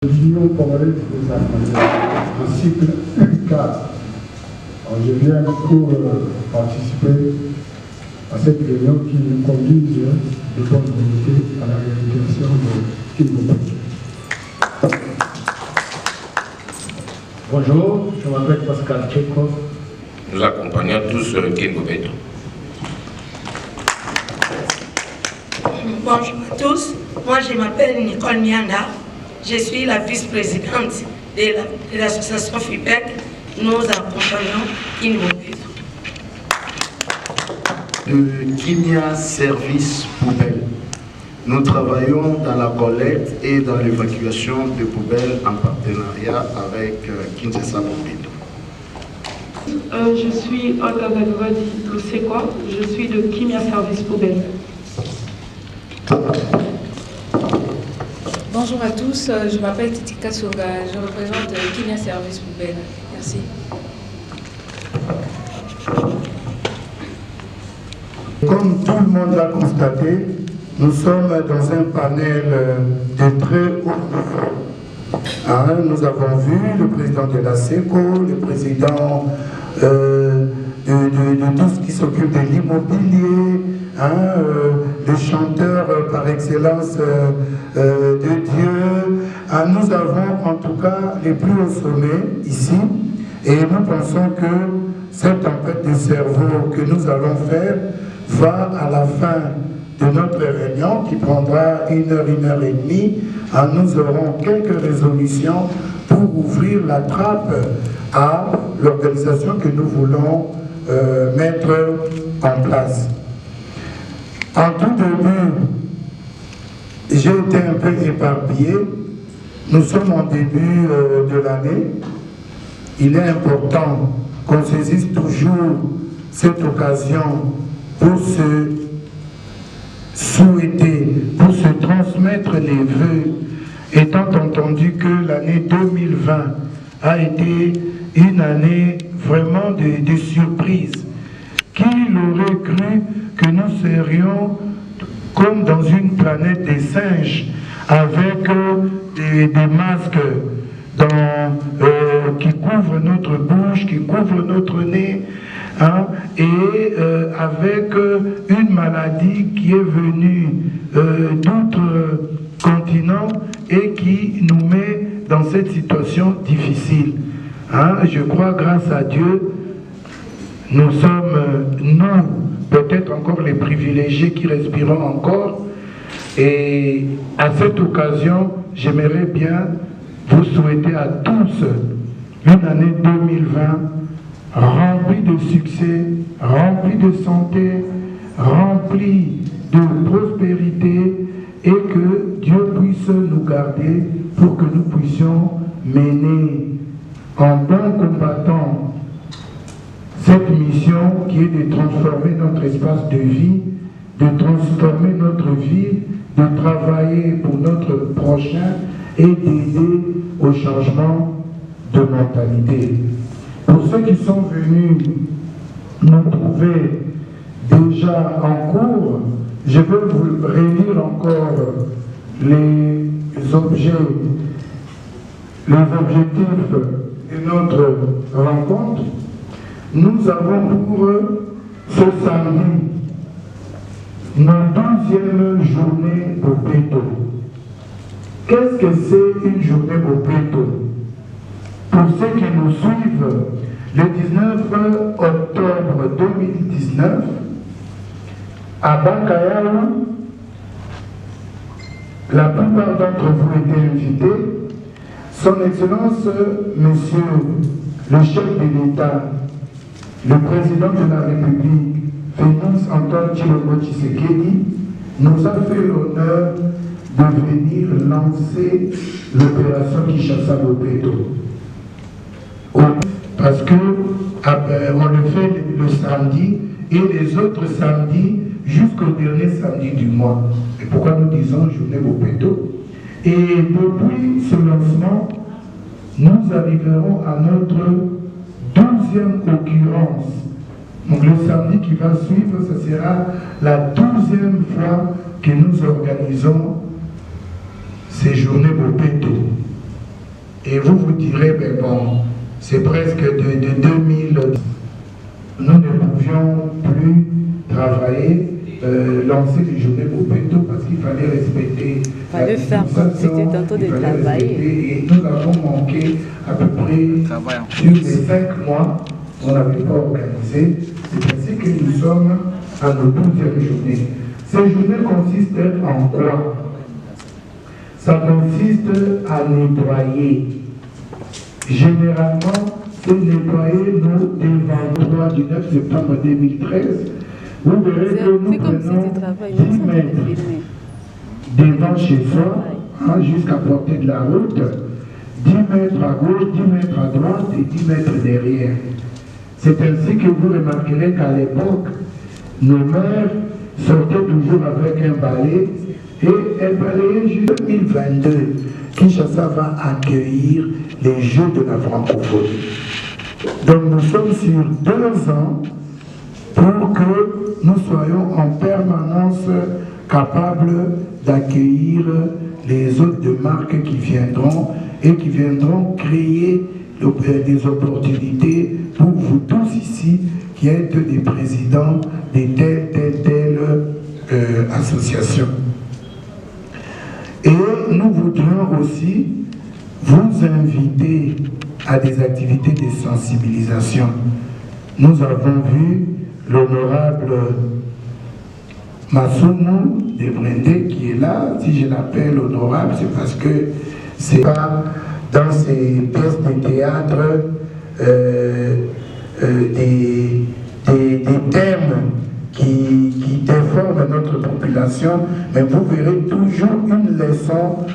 L'Union congolaise des armes, en cycle U4. Alors, je viens pour participer à cette réunion qui nous conduise de bonne volonté à la réalisation de Kingoba. Bonjour, je m'appelle Pascal Tchekov. Nous accompagnons tous Kingoba. Bonjour à tous, moi je m'appelle Nicole Mianda, je suis la vice-présidente de l'association FIPEC. Nous accompagnons Kingoba. De Kimia Service Poubelle. Nous travaillons dans la collecte et dans l'évacuation de poubelles en partenariat avec Kinshasa Mobilité. Je suis Olga Gadovadi Lusekwa, je suis de Kimia Service Poubelle. Bonjour à tous, je m'appelle Titika Songa, je représente Kimia Service Poubelle. Merci. Comme tout le monde l'a constaté, nous sommes dans un panel de très haut niveau. Nous avons vu le président de la SECO, le président de tout ce qui s'occupe de l'immobilier, le chanteur par excellence de Dieu. Nous avons en tout cas les plus hauts sommets ici et nous pensons que cette tempête de cerveau que nous allons faire va à la fin de notre réunion qui prendra 1 heure, 1 heure et demie. Nous aurons quelques résolutions pour ouvrir la trappe à l'organisation que nous voulons mettre en place. En tout début, j'ai été un peu éparpillé. Nous sommes en début de l'année. Il est important qu'on saisisse toujours cette occasion pour se souhaiter, pour se transmettre les vœux, étant entendu que l'année 2020 a été une année vraiment de surprise. Qui l'aurait cru que nous serions comme dans une planète des singes, avec des masques qui couvrent notre bouche, qui couvrent notre nez, et avec une maladie qui est venue d'autres continents et qui nous met dans cette situation difficile. Je crois, grâce à Dieu, nous sommes, nous, peut-être encore les privilégiés qui respirons encore. Et à cette occasion, j'aimerais bien vous souhaiter à tous une année 2020 remplie de succès, remplie de santé, remplie de prospérité, et que Dieu puisse nous garder pour que nous puissions mener en bon combattant cette mission qui est de transformer notre espace de vie, de transformer notre vie, de travailler pour notre prochain et d'aider au changement de mentalité. Pour ceux qui sont venus nous trouver déjà en cours, je vais vous relire encore les objectifs de notre rencontre. Nous avons pour ce samedi notre 12e journée au Péto. Qu'est-ce que c'est une journée au Péto? Pour ceux qui nous suivent, le 19 octobre 2019, à Bakayaou, la plupart d'entre vous étaient invités. Son Excellence, Monsieur le chef de l'État, le président de la République, Félix Antoine Tshilombo Tshisekedi, nous a fait l'honneur de venir lancer l'opération Kinshasa Bopeto. Parce que on le fait le samedi et les autres samedis jusqu'au dernier samedi du mois. Et pourquoi nous disons journée Bopeto? Et depuis ce lancement, nous arriverons à notre 12e occurrence. Donc le samedi qui va suivre, ce sera la 12e fois que nous organisons ces journées Bopeto. Et vous vous direz, mais bon, c'est presque de 2000. Nous ne pouvions plus travailler, lancer les journées au plus tôt parce qu'il fallait respecter. Il fallait faire comme si c'était tantôt de travailler. Et nous avons manqué à peu près sur les 5 mois, on n'avait pas organisé. C'est ainsi que nous sommes à nos 12e journées. Ces journées consistent en quoi? Ça consiste à nettoyer. Généralement, c'est nettoyer nos déventoirs du 9 septembre 2013. Vous verrez que nous prenons 10 mètres devant chez soi, jusqu'à portée de la route, 10 mètres à gauche, 10 mètres à droite et 10 mètres derrière. C'est ainsi que vous remarquerez qu'à l'époque, nos mères sortaient toujours avec un balai et elles balayaient jusqu'en 2022. Kinshasa va accueillir les Jeux de la francophonie. Donc nous sommes sur 2 ans pour que nous soyons en permanence capables d'accueillir les hôtes de marque qui viendront et qui viendront créer des opportunités pour vous tous ici qui êtes des présidents de telle association. Et nous voudrions aussi vous inviter à des activités de sensibilisation. Nous avons vu l'honorable Massoumou de Brendé qui est là. Si je l'appelle honorable, c'est parce que c'est pas dans ces pièces de théâtre des thèmes qui déforment notre population, mais vous verrez toujours une leçon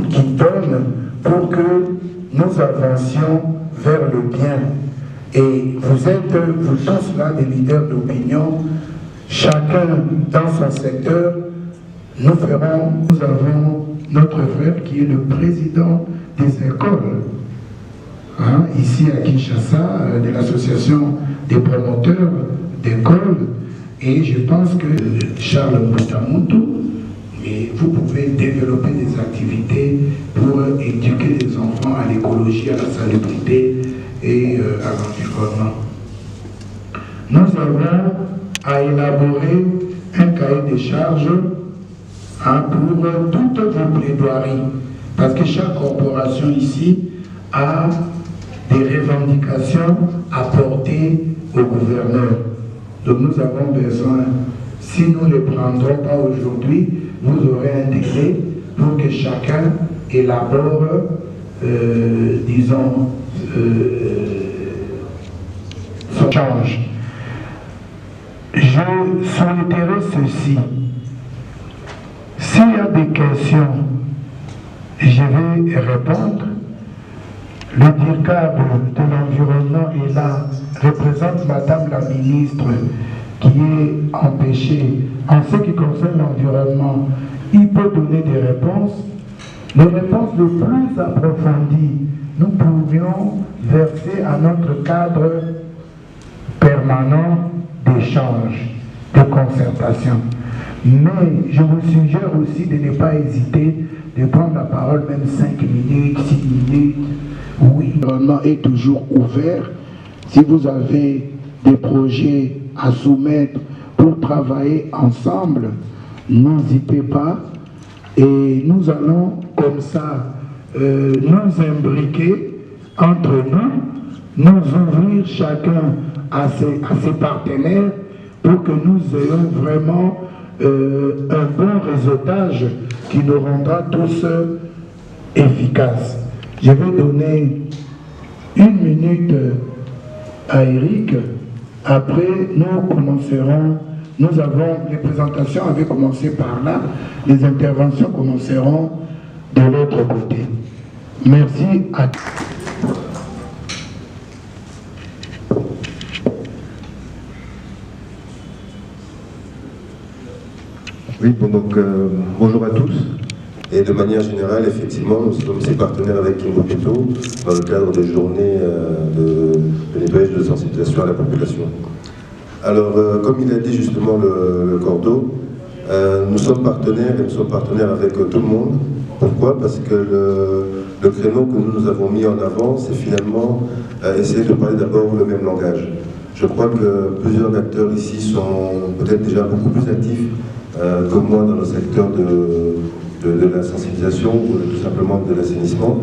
qui donne pour que nous avancions vers le bien. Et vous êtes, vous tous là, des leaders d'opinion, chacun dans son secteur. Nous avons notre frère qui est le président des écoles, ici à Kinshasa, de l'association des promoteurs d'écoles. Et je pense que Charles Mbutamuntu, et vous pouvez développer des activités pour éduquer les enfants à l'écologie, à la salubrité et à l'environnement. Nous avons à élaborer un cahier de charges pour toutes vos plaidoiries, parce que chaque corporation ici a des revendications à porter au gouverneur. Donc nous avons besoin, si nous ne les prendrons pas aujourd'hui, vous aurez un délai pour que chacun élabore, disons, son change. Je souhaiterais ceci. S'il y a des questions, je vais répondre. Le DIRCAB de l'environnement est là, représente Madame la ministre qui est empêchée. En ce qui concerne l'environnement, il peut donner des réponses. Les réponses les plus approfondies, nous pourrions verser à notre cadre permanent d'échange, de concertation. Mais je vous suggère aussi de ne pas hésiter de prendre la parole même 5 minutes, 6 minutes. Oui, l'environnement est toujours ouvert. Si vous avez des projets à soumettre pour travailler ensemble, n'hésitez pas. Et nous allons comme ça nous imbriquer entre nous, nous ouvrir chacun à ses partenaires pour que nous ayons vraiment un bon réseautage qui nous rendra tous efficaces. Je vais donner 1 minute à Eric. Après, nous commencerons. Nous avons, les présentations avaient commencé par là. Les interventions commenceront de l'autre côté. Merci à tous. Oui, bon, donc bonjour à tous. Et de manière générale, effectivement, nous sommes aussi partenaires avec Kingo Peto dans le cadre des journées de nettoyage de sensibilisation à la population. Alors, comme il a dit justement le Cordo, nous sommes partenaires et nous sommes partenaires avec tout le monde. Pourquoi? Parce que le créneau que nous avons mis en avant, c'est finalement essayer de parler d'abord le même langage. Je crois que plusieurs acteurs ici sont peut-être déjà beaucoup plus actifs que moi dans le secteur de la sensibilisation ou tout simplement de l'assainissement.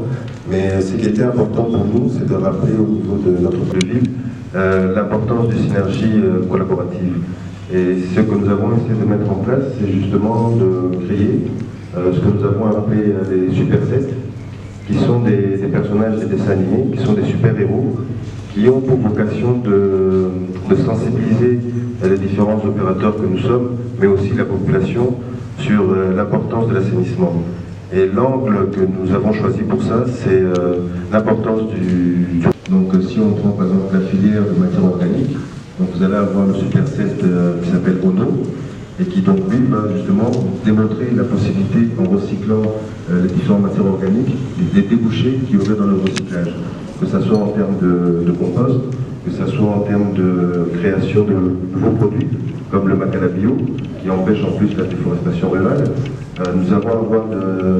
Mais ce qui était important pour nous, c'est de rappeler au niveau de notre ville l'importance des synergies collaboratives. Et ce que nous avons essayé de mettre en place, c'est justement de créer ce que nous avons appelé les super sets, qui sont des personnages des dessins animés, qui sont des super-héros, qui ont pour vocation de sensibiliser les différents opérateurs que nous sommes, mais aussi la population sur l'importance de l'assainissement. Et l'angle que nous avons choisi pour ça, c'est l'importance du... Donc si on prend par exemple la filière de matière organique, donc vous allez avoir le super set qui s'appelle Ono, et qui donc lui va justement démontrer la possibilité, en recyclant les différentes matières organiques, des débouchés qu'il y aurait dans le recyclage. Que ce soit en termes de compost, que ce soit en termes de création de nouveaux produits, comme le macadam bio, qui empêche en plus la déforestation rurale. Nous avons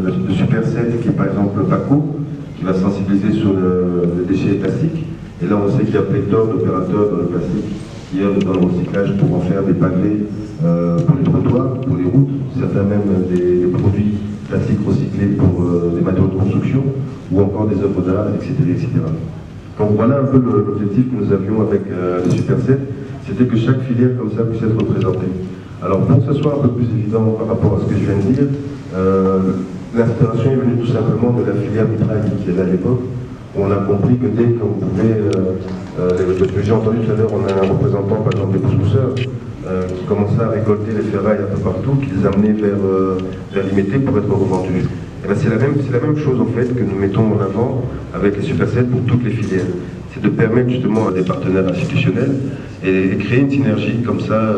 le super set qui est par exemple Paco, qui va sensibiliser sur le déchet plastique. Et là on sait qu'il y a pléthore d'opérateurs dans le plastique qui œuvrent dans le recyclage pour en faire des pavés pour les trottoirs, pour les routes, certains même des produits plastiques recyclés pour des matériaux de construction, ou encore des œuvres d'art, etc., etc. Donc voilà un peu l'objectif que nous avions avec les Super 7, c'était que chaque filière comme ça puisse être représentée. Alors pour que ce soit un peu plus évident par rapport à ce que je viens de dire, l'inspiration est venue tout simplement de la filière mitraille qui est là à l'époque. On a compris que dès qu'on pouvait, ce que j'ai entendu tout à l'heure, on a un représentant par exemple des pousseurs qui commençait à récolter les ferrailles un peu partout, qui les amenait vers l'Imété pour être revendus. Et ben c'est la même chose en fait que nous mettons en avant avec les Super 7 pour toutes les filières. C'est de permettre justement à des partenaires institutionnels et créer une synergie comme ça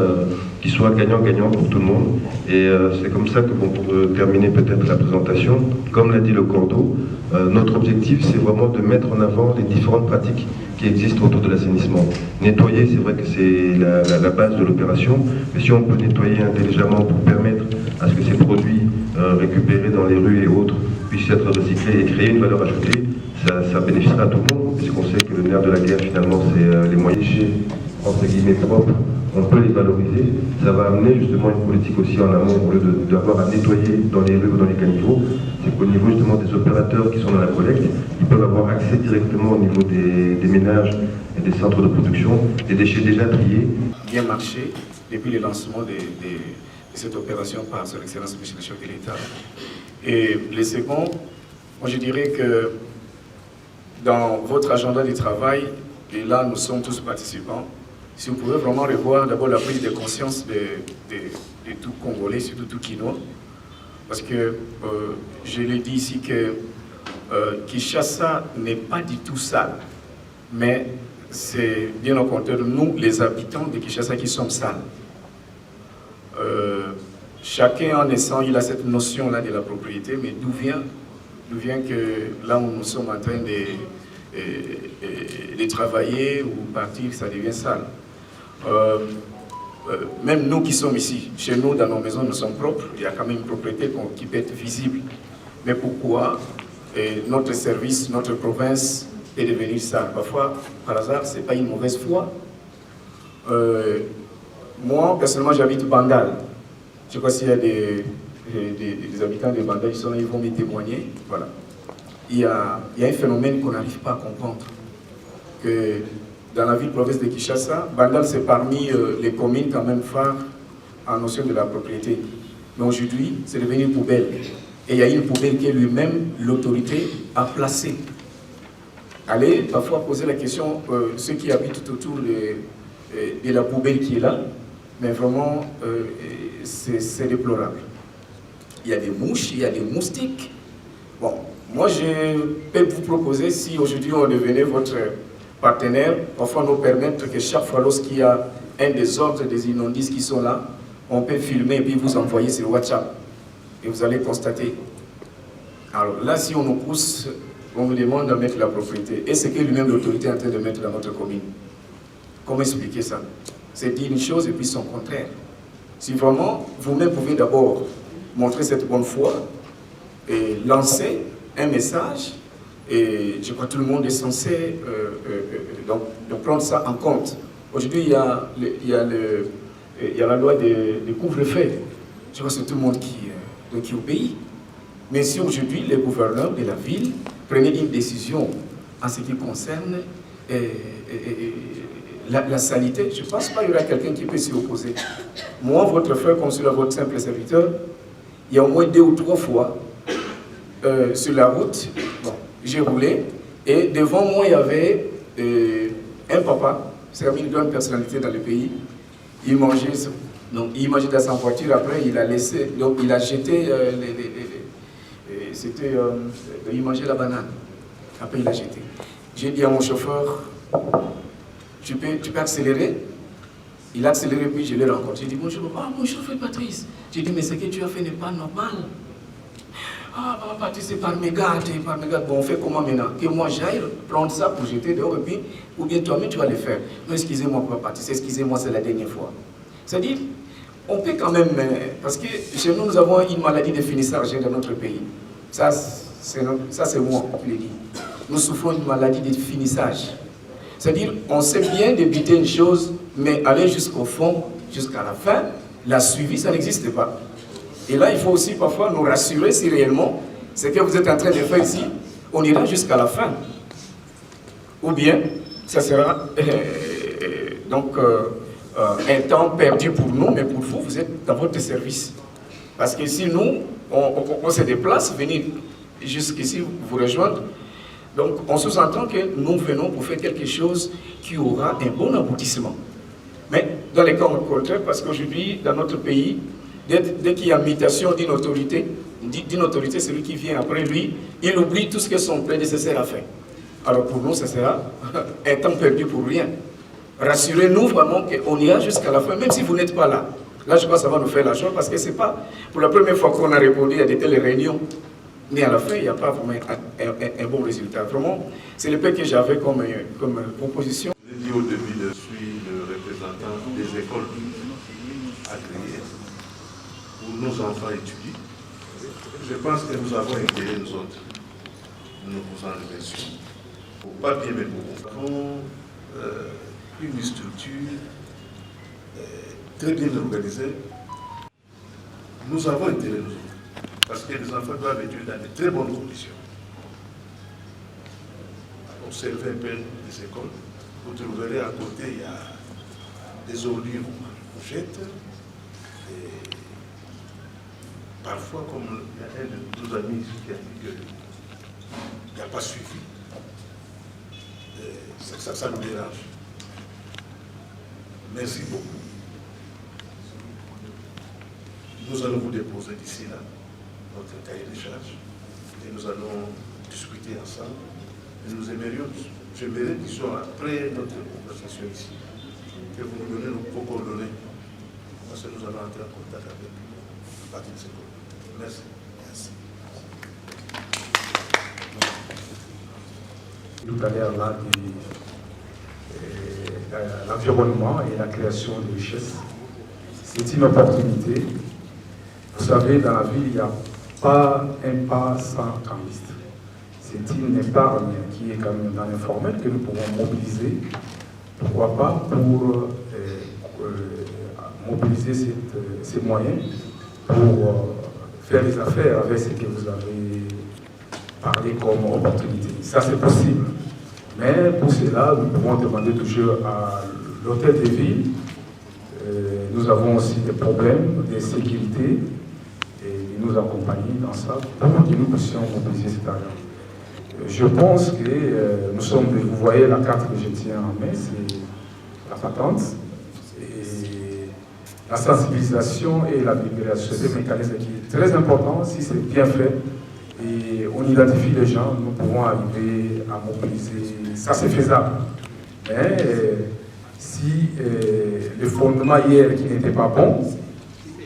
qui soit gagnant-gagnant pour tout le monde. Et c'est comme ça que pour terminer peut-être la présentation, comme l'a dit le Cordeau, notre objectif c'est vraiment de mettre en avant les différentes pratiques qui existent autour de l'assainissement. Nettoyer, c'est vrai que c'est la base de l'opération, mais si on peut nettoyer intelligemment pour permettre à ce que ces produits récupérés dans les rues et autres puissent être recyclés et créer une valeur ajoutée, ça bénéficiera à tout le monde, puisqu'on sait que le nerf de la guerre finalement c'est les moyens déchets, entre guillemets propres, on peut les valoriser. Ça va amener justement une politique aussi en amont, au lieu d'avoir à nettoyer dans les rues ou dans les caniveaux, c'est qu'au niveau justement des opérateurs qui sont dans la collecte, ils peuvent avoir accès directement au niveau des ménages et des centres de production, des déchets déjà triés. Bien marché depuis le lancement de cette opération par son Excellence Monsieur le chef de l'État. Et le second, moi je dirais que dans votre agenda de travail, et là nous sommes tous participants, si vous pouvez vraiment revoir d'abord la prise de conscience de tout Congolais, surtout tout Kinois, parce que je l'ai dit ici que Kinshasa n'est pas du tout sale, mais c'est bien au contraire nous, les habitants de Kinshasa, qui sommes sales. Chacun en naissant, il a cette notion-là de la propriété, mais d'où vient que là où nous sommes en train de travailler ou partir, ça devient sale. Même nous qui sommes ici, chez nous, dans nos maisons, nous sommes propres, il y a quand même une propriété qui peut être visible. Mais pourquoi notre service, notre province est devenue sale? Parfois, par hasard, ce n'est pas une mauvaise foi. Moi, personnellement, j'habite Bandal. Je crois s'il y a des habitants de Bandal qui sont là, ils vont me témoigner. Voilà. Il y a un phénomène qu'on n'arrive pas à comprendre. Que dans la ville-province de Kinshasa, Bandal, c'est parmi les communes quand même phares en notion de la propriété. Mais aujourd'hui, c'est devenu une poubelle. Et il y a une poubelle que lui-même, l'autorité, a placée. Allez parfois poser la question, ceux qui habitent tout autour de la poubelle qui est là, mais vraiment, c'est déplorable. Il y a des mouches, il y a des moustiques. Bon, moi, je peux vous proposer, si aujourd'hui on devenait votre partenaire, parfois nous permettre que chaque fois lorsqu'il y a un désordre, des immondices qui sont là, on peut filmer et puis vous envoyer sur WhatsApp. Et vous allez constater. Alors là, si on nous pousse, on nous demande de mettre la propriété. Et c'est que lui-même l'autorité est en train de mettre dans notre commune. Comment expliquer ça? C'est dire une chose et puis son contraire. Si vraiment, vous-même pouvez d'abord montrer cette bonne foi et lancer un message Et je crois que tout le monde est censé donc prendre ça en compte. Aujourd'hui, il y a la loi des couvre-feux. Je crois que c'est tout le monde qui obéit. Mais si aujourd'hui, les gouverneurs de la ville prenaient une décision en ce qui concerne la sanité, je ne pense pas qu'il y aura quelqu'un qui peut s'y opposer. Moi, votre frère consulat, votre simple serviteur, il y a au moins 2 ou 3 fois sur la route, bon, j'ai roulé et devant moi, il y avait un papa, c'est une grande personnalité dans le pays. Il mangeait dans sa voiture, après il a laissé, donc il a jeté il mangeait la banane. Après il a jeté. J'ai dit à mon chauffeur, tu peux accélérer? Il a accéléré, puis je l'ai rencontré. J'ai dit, bonjour chauffeur Patrice. J'ai dit, mais ce que tu as fait n'est pas normal. Ah, Patrice, c'est par mégarde. Bon, on fait comment maintenant? Que moi j'aille prendre ça pour jeter dehors, et puis, ou bien toi-même tu vas le faire. Non, excusez-moi, Patrice, excusez-moi, c'est la dernière fois. C'est-à-dire, on peut quand même, parce que chez nous, nous avons une maladie de finissage dans notre pays. Ça, c'est moi qui l'ai dit. Nous souffrons d'une maladie de finissage. C'est-à-dire, on sait bien débuter une chose, mais aller jusqu'au fond, jusqu'à la fin, la suivi, ça n'existe pas. Et là, il faut aussi parfois nous rassurer si réellement ce que vous êtes en train de faire ici, on ira jusqu'à la fin. Ou bien, ça sera un temps perdu pour nous, mais pour vous, vous êtes dans votre service. Parce que si nous, on se déplace, venir jusqu'ici vous rejoindre, donc on sous-entend que nous venons pour faire quelque chose qui aura un bon aboutissement. Mais dans les cas contraires, parce qu'aujourd'hui, dans notre pays, dès qu'il y a mutation d'une autorité, celui qui vient après lui, il oublie tout ce que son prédécesseur a fait. Alors pour nous, ce sera un temps perdu pour rien. Rassurez-nous vraiment qu'on ira jusqu'à la fin, même si vous n'êtes pas là. Là, je crois que ça va nous faire la joie, parce que ce n'est pas pour la première fois qu'on a répondu à de telles réunions. Mais à la fin, il n'y a pas vraiment un bon résultat. Vraiment, c'est le peu que j'avais comme proposition. Je l'ai dit au début, je suis le représentant des écoles agréées où nos enfants étudient. Je pense que nous avons intérêt, nous autres, nous vous en remercions. Au papier, mais nous avons une structure très bien organisée. Nous avons intérêt, nous autres. Parce que les enfants doivent étudier dans de très bonnes conditions. Observez un peu les écoles. Vous trouverez à côté, il y a des ordures qu'on jette. Et parfois, comme il y a un de nos amis qui a dit qu'il n'y a pas suivi, ça nous dérange. Merci beaucoup. Nous allons vous déposer d'ici là notre cahier de charges et nous allons discuter ensemble. Et nous aimerions, j'aimerais, disons, après notre conversation ici, que vous nous donnez vos coordonnées, parce que nous allons entrer en contact avec la partie de ces coordonnées. Merci. Merci. Tout à l'heure, là, l'environnement et la création de richesses, c'est une opportunité. Vous savez, dans la vie, il n'y a pas un pas sans cambiste. C'est une épargne qui est quand même dans l'informel que nous pouvons mobiliser. Pourquoi pas pour mobiliser ces moyens pour faire des affaires avec ce que vous avez parlé comme opportunité. Ça, c'est possible. Mais pour cela, nous pouvons demander toujours à l'hôtel de ville. Nous avons aussi des problèmes de sécurité et nous accompagner dans ça pour que nous puissions mobiliser cet argent. Je pense que nous sommes, vous voyez la carte que je tiens en main, c'est la patente. Et la sensibilisation et la vulgarisation, c'est un mécanisme qui est très important si c'est bien fait. Et on identifie les gens, nous pouvons arriver à mobiliser. Ça, c'est faisable. Mais si le fondement hier qui n'était pas bon,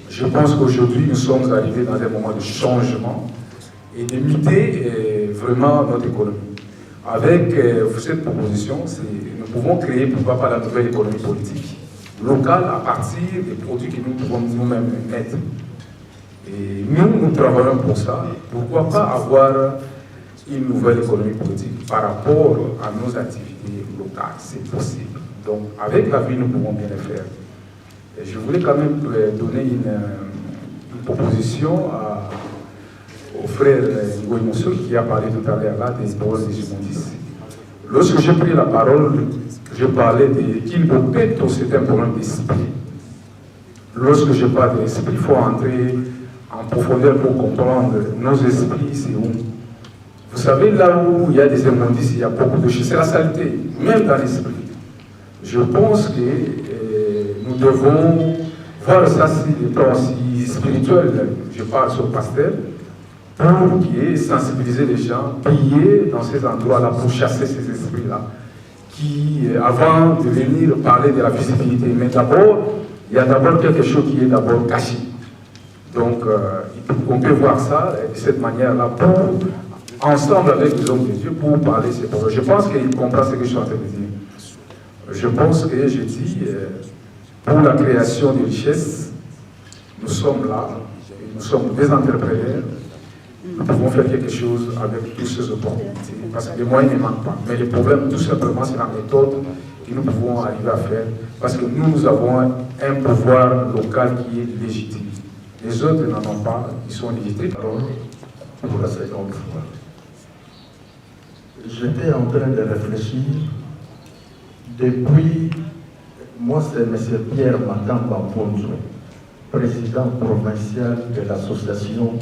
je pense qu'aujourd'hui, nous sommes arrivés dans un moment de changement et de muter vraiment notre économie. Avec cette proposition, nous pouvons créer, pourquoi pas, la nouvelle économie politique locale à partir des produits que nous pouvons nous-mêmes mettre. Et nous travaillons pour ça. Pourquoi pas avoir une nouvelle économie politique par rapport à nos activités locales. C'est possible. Donc, avec la ville, nous pouvons bien le faire. Et je voulais quand même donner une proposition au frère Ngo Emotion qui a parlé tout à l'heure là des paroles des immondices. Lorsque j'ai pris la parole, je parlais de Kilbopeto, c'est un problème d'esprit. Lorsque je parle de l'esprit, il faut entrer en profondeur pour comprendre nos esprits, c'est où. Vous savez, là où il y a des immondices, il y a beaucoup de choses, c'est la saleté, même dans l'esprit. Je pense que nous devons voir ça sur le plan aussi spirituel, je parle sur le pasteur, pour qu'il ait sensibilisé les gens, prier dans ces endroits-là pour chasser ces esprits-là, qui, avant de venir parler de la visibilité, mais d'abord, il y a d'abord quelque chose qui est d'abord caché. Donc, on peut voir ça de cette manière-là, pour, ensemble avec les hommes de Dieu, pour parler de ces problèmes. Je pense qu'il comprend ce que je suis en train de dire. Je pense que je dis, pour la création de richesses, nous sommes là, nous sommes des entrepreneurs, nous pouvons faire quelque chose avec toutes ces opportunités, parce que les moyens ne manquent pas. Mais le problème, tout simplement, c'est la méthode que nous pouvons arriver à faire, parce que nous avons un pouvoir local qui est légitime. Les autres n'en ont pas, ils sont légitimes. Pour la seconde fois. J'étais en train de réfléchir depuis, moi c'est M. Pierre Makamba Ponzo, président provincial de l'association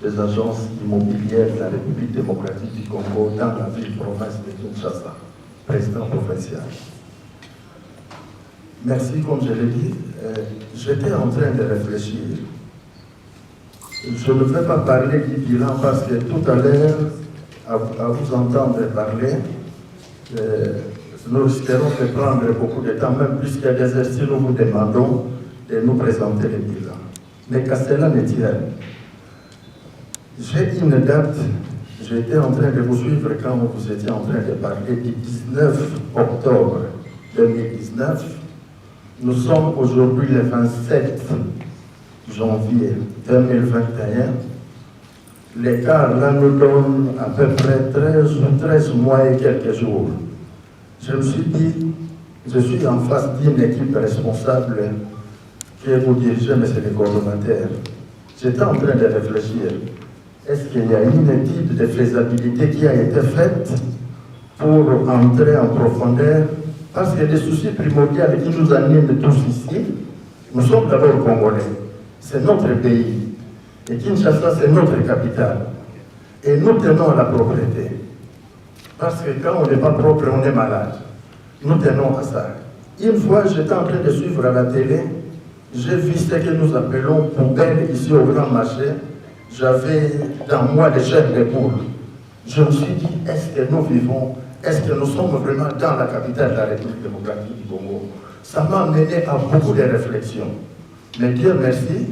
des agences immobilières de la République démocratique du Congo dans la ville-province de Kinshasa, président provincial. Merci, comme je l'ai dit, j'étais en train de réfléchir. Je ne vais pas parler du bilan parce que tout à l'heure, à vous entendre parler, nous risquerons de prendre beaucoup de temps, même plus qu'à des exercices, nous vous demandons de nous présenter le bilan. Mais qu'à cela ne tienne, j'ai une date, j'étais en train de vous suivre quand vous étiez en train de parler du 19 octobre 2019. Nous sommes aujourd'hui le 27 janvier 2021. L'écart là nous donne à peu près 13 mois et quelques jours. Je me suis dit, je suis en face d'une équipe responsable que vous dirigez, monsieur le coordonnateur. J'étais en train de réfléchir. Est-ce qu'il y a une étude de faisabilité qui a été faite pour entrer en profondeur? Parce que les soucis primordiaux qui nous animent tous ici, nous sommes d'abord Congolais. C'est notre pays. Et Kinshasa, c'est notre capitale. Et nous tenons à la propreté. Parce que quand on n'est pas propre, on est malade. Nous tenons à ça. Une fois, j'étais en train de suivre à la télé, j'ai vu ce que nous appelons poubelle ici au Grand Marché. J'avais dans moi des chairs de poule. Je me suis dit, est-ce que nous vivons, est-ce que nous sommes vraiment dans la capitale de la République démocratique du Congo? Ça m'a amené à beaucoup de réflexions. Mais Dieu merci,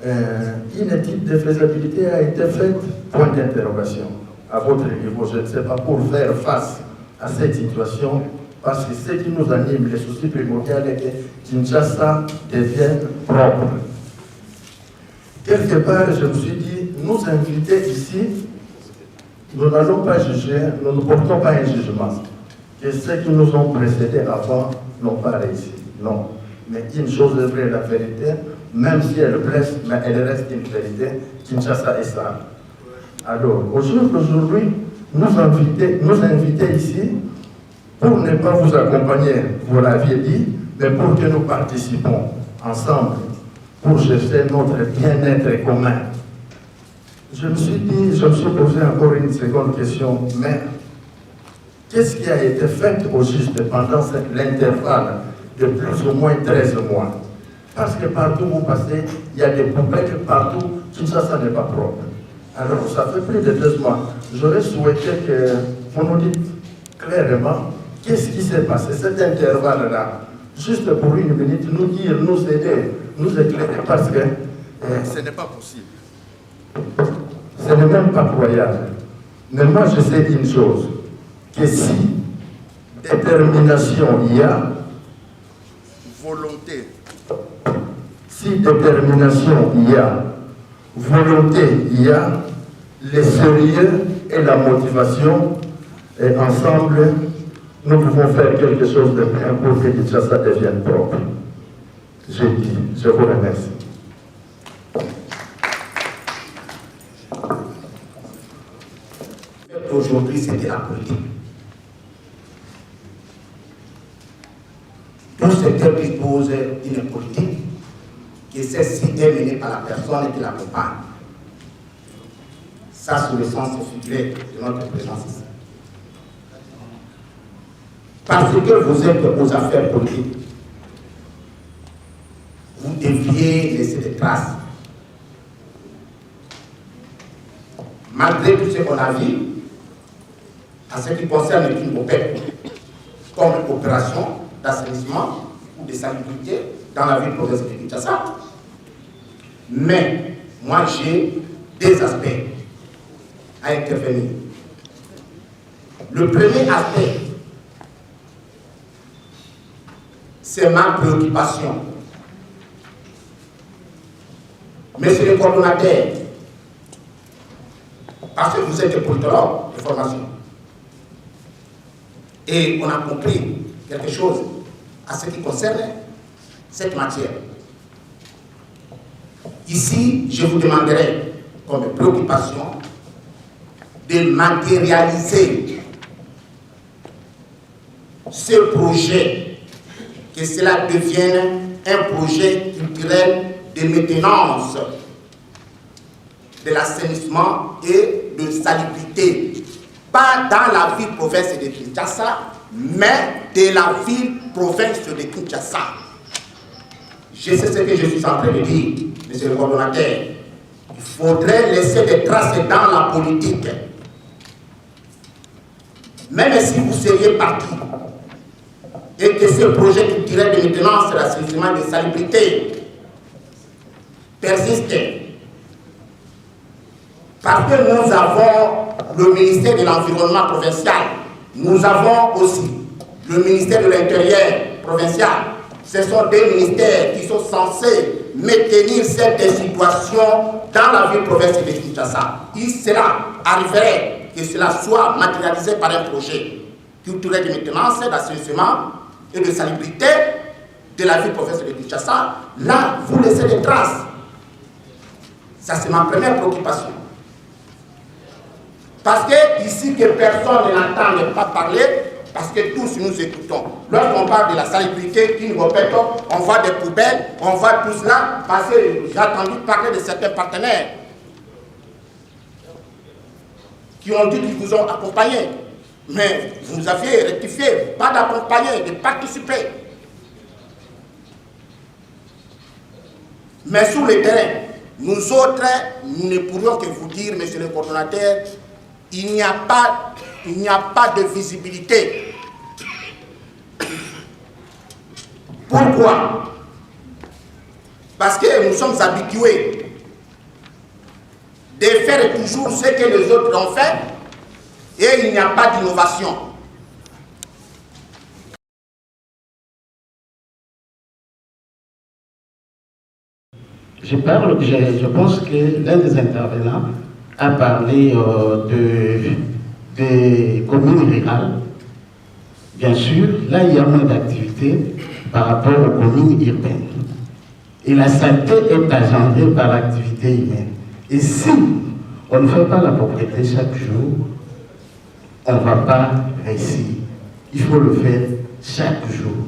une étude de faisabilité a été faite, point d'interrogation, à votre niveau. Je ne sais pas, pour faire face à cette situation, parce que ce qui nous anime, les soucis primordiaux, est que Kinshasa devienne propre. Quelque part, je me suis dit, nous inviter ici, nous n'allons pas juger, nous ne portons pas un jugement. Et ceux qui nous ont précédés avant n'ont pas réussi. Non. Mais une chose est vraie, la vérité, même si elle blesse, mais elle reste une vérité, Kinshasa est ça. Alors, aujourd'hui, nous inviter ici, pour ne pas vous accompagner, vous l'aviez dit, mais pour que nous participons ensemble, pour chercher notre bien-être commun. Je me suis posé encore une seconde question, mais qu'est-ce qui a été fait au juste pendant l'intervalle de plus ou moins 13 mois? Parce que partout où vous passez, il y a des poubelles partout, tout ça, ça n'est pas propre. Alors, ça fait plus de 13 mois. J'aurais souhaité que vous nous dites clairement qu'est-ce qui s'est passé, cet intervalle-là, juste pour une minute, nous dire, nous aider, nous éclairer, parce que ce n'est pas possible. Ce n'est même pas croyable. Mais moi, je sais une chose, que si détermination il y a, volonté. Si détermination il y a, volonté il y a, le sérieux et la motivation, et ensemble, nous pouvons faire quelque chose de bien pour que Kinshasa devienne propre. J'ai dit, je vous remercie. Aujourd'hui, c'était la politique. Tout secteur dispose d'une politique qui celle-ci est menée par la personne qui l'accompagne. Ça, c'est le sens figuré de notre présence ici. Parce que vous êtes aux affaires politiques, vous deviez laisser des traces. Malgré tout ce qu'on a vu, en ce qui concerne une OPEP, comme opération d'assainissement ou de salubrité dans la ville provinciale de Kinshasa. Mais moi j'ai des aspects à intervenir. Le premier aspect, c'est ma préoccupation. Monsieur le coordonnateur, parce que vous êtes politologue de formation, et on a compris quelque chose à ce qui concerne cette matière. Ici, je vous demanderai comme préoccupation de matérialiser ce projet, que cela devienne un projet culturel de maintenance de l'assainissement et de salubrité, pas dans la ville-province de Kinshasa, mais de la ville-province de Kinshasa. Je sais ce que je suis en train de dire, monsieur le coordonnateur. Il faudrait laisser des traces dans la politique. Même si vous seriez parti et que ce projet culturel de maintenance de l'assainissement et de salubrité persiste, parce que nous avons le ministère de l'Environnement provincial, nous avons aussi le ministère de l'Intérieur provincial. Ce sont des ministères qui sont censés maintenir cette situation dans la ville provinciale de Kinshasa. Et cela arriverait que cela soit matérialisé par un projet culturel de maintenance, d'assainissement et de salubrité de la ville provinciale de Kinshasa. Là, vous laissez des traces. Ça, c'est ma première préoccupation. Parce que ici, que personne n'entend pas parler, parce que tous nous écoutons. Lorsqu'on parle de la salubrité, on voit des poubelles, on voit tout cela, parce que j'ai entendu parler de certains partenaires qui ont dit qu'ils vous ont accompagné. Mais vous aviez rectifié, pas d'accompagner, de participer. Mais sur le terrain, nous autres, nous ne pourrions que vous dire, monsieur le coordonnateur, il n'y a pas de visibilité. Pourquoi? Parce que nous sommes habitués de faire toujours ce que les autres ont fait et il n'y a pas d'innovation. Je pense que l'un des intervenants a parlé des communes rurales. Bien sûr, là, il y a moins d'activités par rapport aux communes urbaines. Et la santé est engendrée par l'activité humaine. Et si on ne fait pas la propriété chaque jour, on ne va pas réussir. Il faut le faire chaque jour.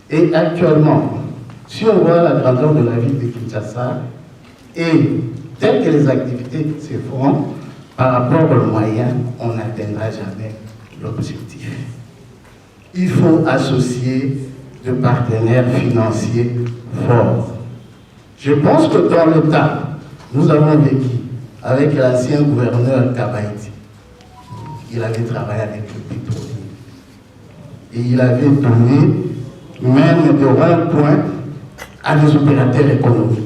Et actuellement, si on voit la grandeur de la ville de Kinshasa et telles que les activités se font, par rapport aux moyens, on n'atteindra jamais l'objectif. Il faut associer de partenaires financiers forts. Je pense que dans le temps, nous avons vécu avec l'ancien gouverneur Kabaïti. Il avait travaillé avec le pétrolier. Et il avait donné même de ronds-points à des opérateurs économiques.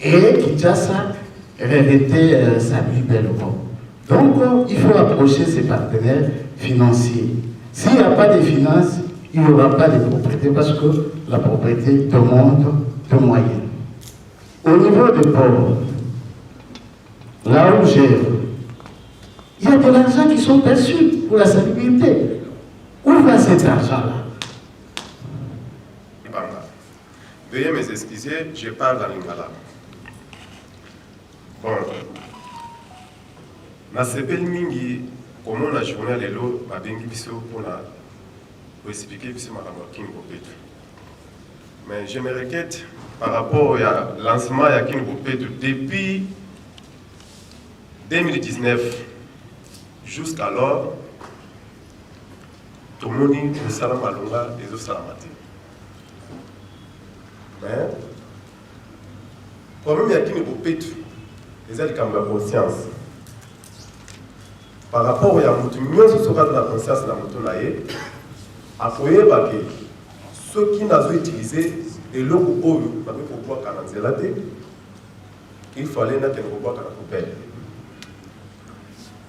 Et Kinshasa revêtait sa vie bellement. Donc, il faut approcher ces partenaires financiers. S'il n'y a pas de finances, il n'y aura pas de propriété parce que la propriété demande de moyens. Au niveau des ports, là où j'ai Il y a de l'argent qui sont perçus pour la salubrité. Où va cet argent-là? Veuillez m'excuser, je parle en lingala. Bon, na sepeli mingi comment la journée lelo babengi biso pour expliquer biso makambo ya King Bopeto. Mais je me requête par rapport au lancement de King Bopeto depuis 2019 jusqu'alors, tout le monde est salam alonga et salamati. Mais le problème est King Bopeto, les aides comme la conscience. Par rapport à ce qui sera de la conscience dans le naïe, après ceux qui n'ont utilisé et l'eau pour pouvoir canaliser, il fallait n'être pas dans la poubelle.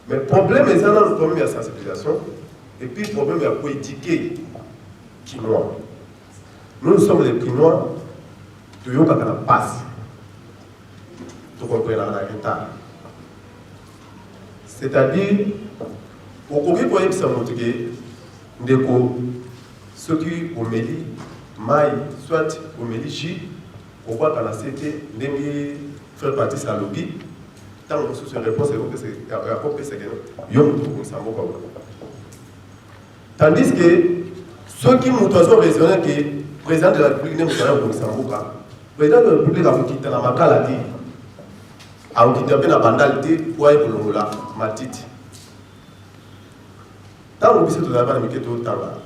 Mais le problème est dans le problème de la sensibilisation et puis le problème est de éduquer les Quinois. Nous sommes les Quinois, nous avons la passe. Nous comprenons la retard. C'est-à-dire, au cours de ce ceux qui ont mis maï, soit au Mélichi, au bois qu'à la CT, n'aiment faire partie de sa lobby, tant que ce réponse est que c'est à peu près tandis que ceux qui m'ont raisonné que le président de la République n'est pas au Samboka, le président de la République a quitté la Makaladi, a quitté la bandalité pour aller pour le matite. Tant que vous avez mis tout le temps là,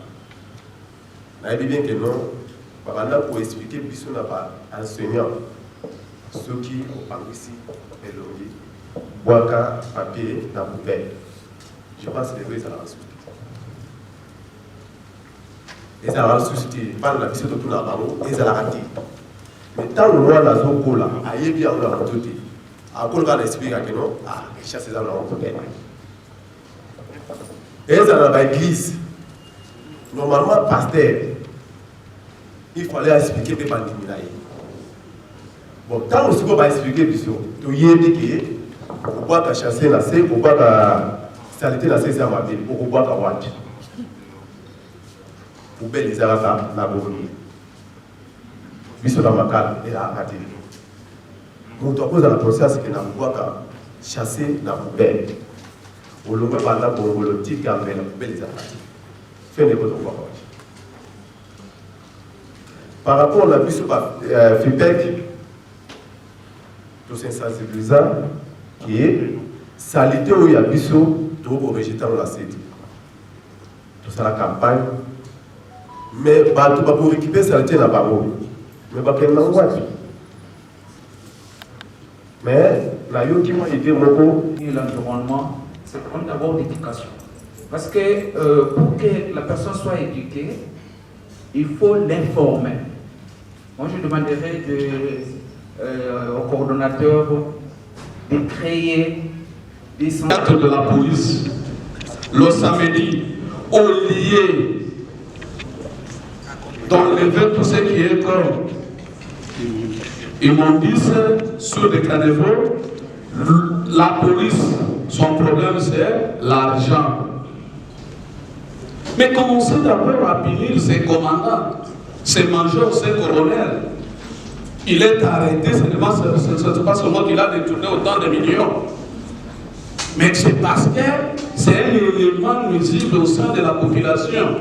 je sais bien que non, pour expliquer que nous n'avons pas enseignant ceux qui ont parlé ici, et l'ont boire papier dans la poubelle. Je pense que les gens ont souci. Et ça a souci, pas la visite de tout le monde, et ça a raté. Mais tant que nous avons là, aïe bien, on a tout dit. À quoi on va expliquer que non, les chasses dans la poubelle. Et ça dans l'église. Normalement, pasteur, il fallait expliquer que pas d'immunité. Bon, tant que vous expliquer, tu y es dit que vous pouvez chasser la C, vous pouvez saleté la C, c'est à ma ville, vous pouvez watch. Vous pouvez les arrêter la bonne. Biso dans ma cale, et la raté. Vous devez la process que vous pouvez chasser la poubelle. Vous ne pouvez pas la pour le petit car la poubelle les arrêter. Faites les votre voir. Par rapport à la biso FIPEC, tout c'est sensibilisant qui est salité où il y a biso tout pour rejeter dans la cité. Tout ça la campagne. Mais tout va pour récupérer salité dans la parole. Mais pas qu'elle n'en voit. Mais la yo qui m'a aidé beaucoup. L'environnement, c'est d'abord l'éducation. Parce que pour que la personne soit éduquée, il faut l'informer. Moi, je demanderais au coordonnateur de créer des centres de la police le samedi au lieu d'enlever tout ce qui est comme ils m'ont dit sur les caniveaux, la police, son problème c'est l'argent. Mais commencez d'abord à punir ses commandants, ses majors, ses colonels. Il est arrêté, ce n'est pas seulement qu'il a détourné autant de millions. Mais c'est parce que c'est un élément nuisible au sein de la population.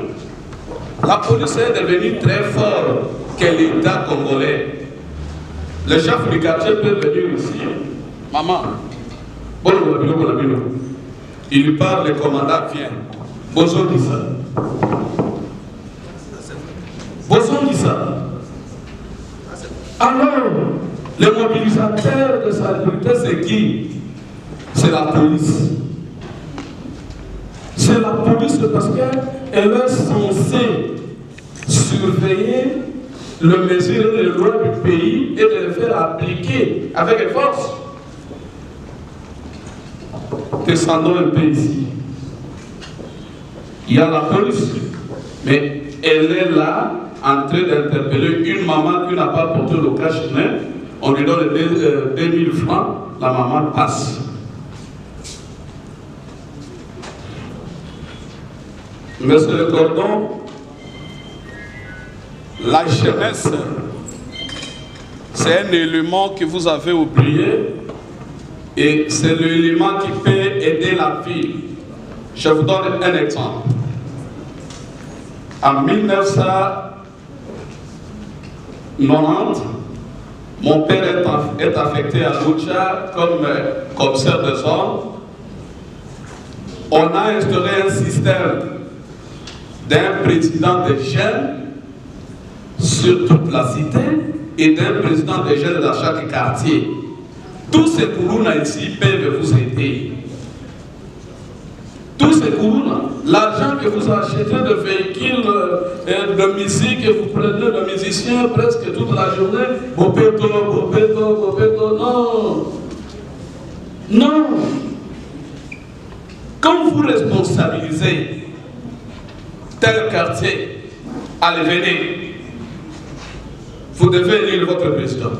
La police est devenue très forte que l'État congolais. Le chef du quartier peut venir ici. Maman, il lui parle, le commandant vient. Bonjour, qui ça? Bonjour, qui ça? Alors, le mobilisateur de sa sécurité, c'est qui? C'est la police. C'est la police parce qu'elle est censée surveiller les mesures et les lois du pays et de les faire appliquer avec force. Descendons un peu ici. Il y a la police, mais elle est là en train d'interpeller une maman qui n'a pas porté le cache-nez. On lui donne 2000 francs, la maman passe. Monsieur le Cordon, la jeunesse, c'est un élément que vous avez oublié et c'est l'élément qui peut aider la ville. Je vous donne un exemple. En 1990, mon père est affecté à Lucha comme commissaire de zone. On a instauré un système d'un président des jeunes sur toute la cité et d'un président des jeunes dans chaque quartier. Tous ces Kourouna ici peuvent vous aider. Tous ces Kourouna, l'argent que vous achetez de véhicules, de musique, que vous prenez de musiciens presque toute la journée, Bopeto, non. Non. Quand vous responsabilisez tel quartier, allez, venez. Vous devez élire votre président.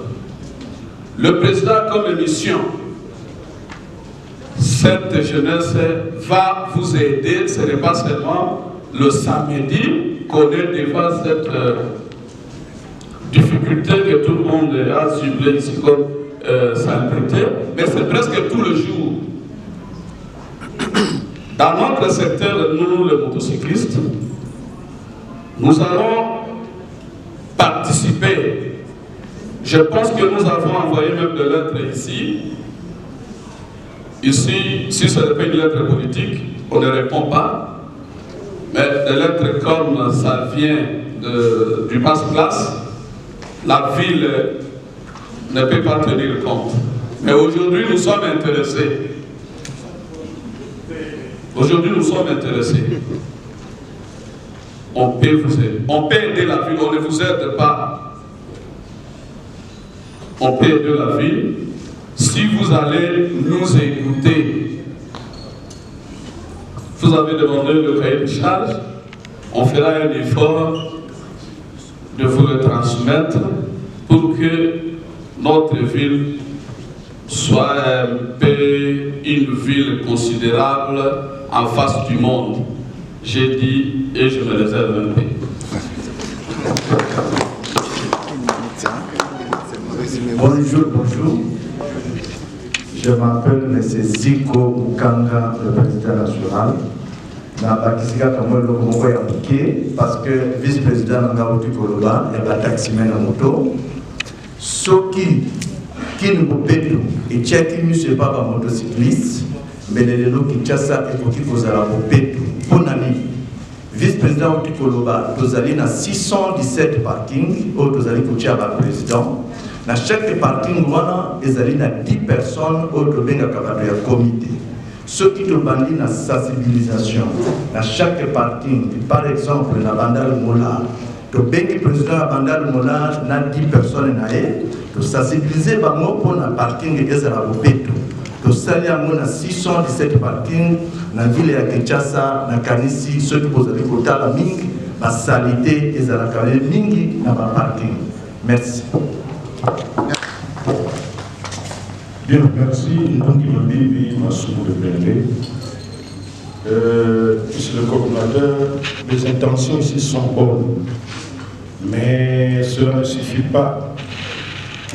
Le président comme mission, cette jeunesse va vous aider. Ce n'est pas seulement le samedi qu'on est devant cette difficulté que tout le monde a subi ici comme salubrité, mais c'est presque tout le jour. Dans notre secteur, nous, les motocyclistes, nous allons participer. Je pense que nous avons envoyé même des lettres ici. Ici, si ce n'est pas une lettre politique, on ne répond pas. Mais des lettres comme ça vient du passe-classe, la ville ne peut pas tenir compte. Mais aujourd'hui, nous sommes intéressés. Aujourd'hui, nous sommes intéressés. On peut vous aider. On peut aider la ville, on ne vous aide pas. On peut aider la ville si vous allez nous écouter. Vous avez demandé le cahier de charge, on fera un effort de vous le transmettre pour que notre ville soit un peu une ville considérable en face du monde. J'ai dit et je me réserve un peu. Bonjour, bonjour. Je m'appelle M. Ziko Mukanga, le président national. Parce que le vice-président Ngabouti Koloba est un taximan en moto. Ceux qui ne peuvent pas et qui ne sont pas motocyclistes, mais les gens qui chassent et qui posent la popette. Bonne année. Vice-président Koloba, nous allons à 617 parkings, où nous allons coacher le président. Dans chaque parking, il y a 10 personnes qui ont été comité. Ceux qui ont bandit la sensibilisation, dans chaque parking, par exemple, la Bandal Mola, le président de la Bandal Mola, il y a 10 personnes qui ont sensibilisé pour le parking et les Arabopeto. Nous avons 617 parkings dans la ville de Kinshasa, dans Kanisi, ceux qui posent des côtés à la Ming, la salité et la Mingi dans le parking. Merci. Bien, merci. Donc, il m'a dit, Massoumou de Bélé. Monsieur le coordonnateur, les intentions ici sont bonnes, mais cela ne suffit pas.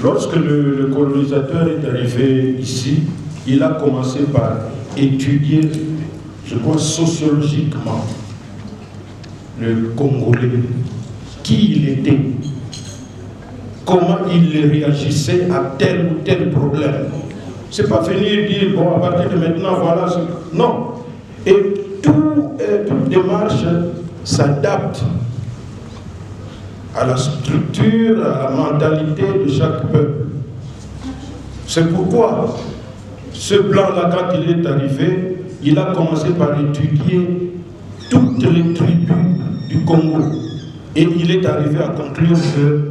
Lorsque le colonisateur est arrivé ici, il a commencé par étudier, je crois, sociologiquement, le Congolais, qui il était, comment il réagissait à tel ou tel problème. C'est pas venir dire, bon, à partir de maintenant, voilà. Non. Et toute démarche s'adapte à la structure, à la mentalité de chaque peuple. C'est pourquoi ce plan-là, quand il est arrivé, il a commencé par étudier toutes les tribus du Congo. Et il est arrivé à conclure que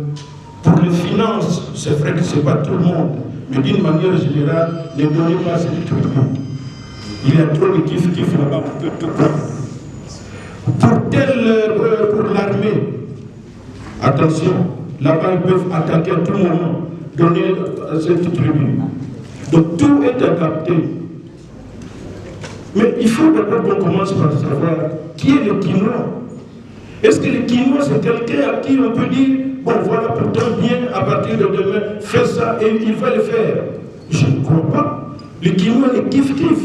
pour les finances, c'est vrai que ce n'est pas tout le monde, mais d'une manière générale, ne donnez pas cette tribu. Il y a trop de kiff là-bas, on peut tout prendre. Pour l'armée, attention, là-bas ils peuvent attaquer à tout moment, donner à cette tribu. Donc tout est adapté. Mais il faut d'abord qu'on commence par savoir qui est le quinoa. Est-ce que le quinoa, c'est quelqu'un à qui on peut dire, bon voilà, pour ton bien, à partir de demain, fais ça et il va le faire? Je ne crois pas. Le quinoa est kiff-kiff.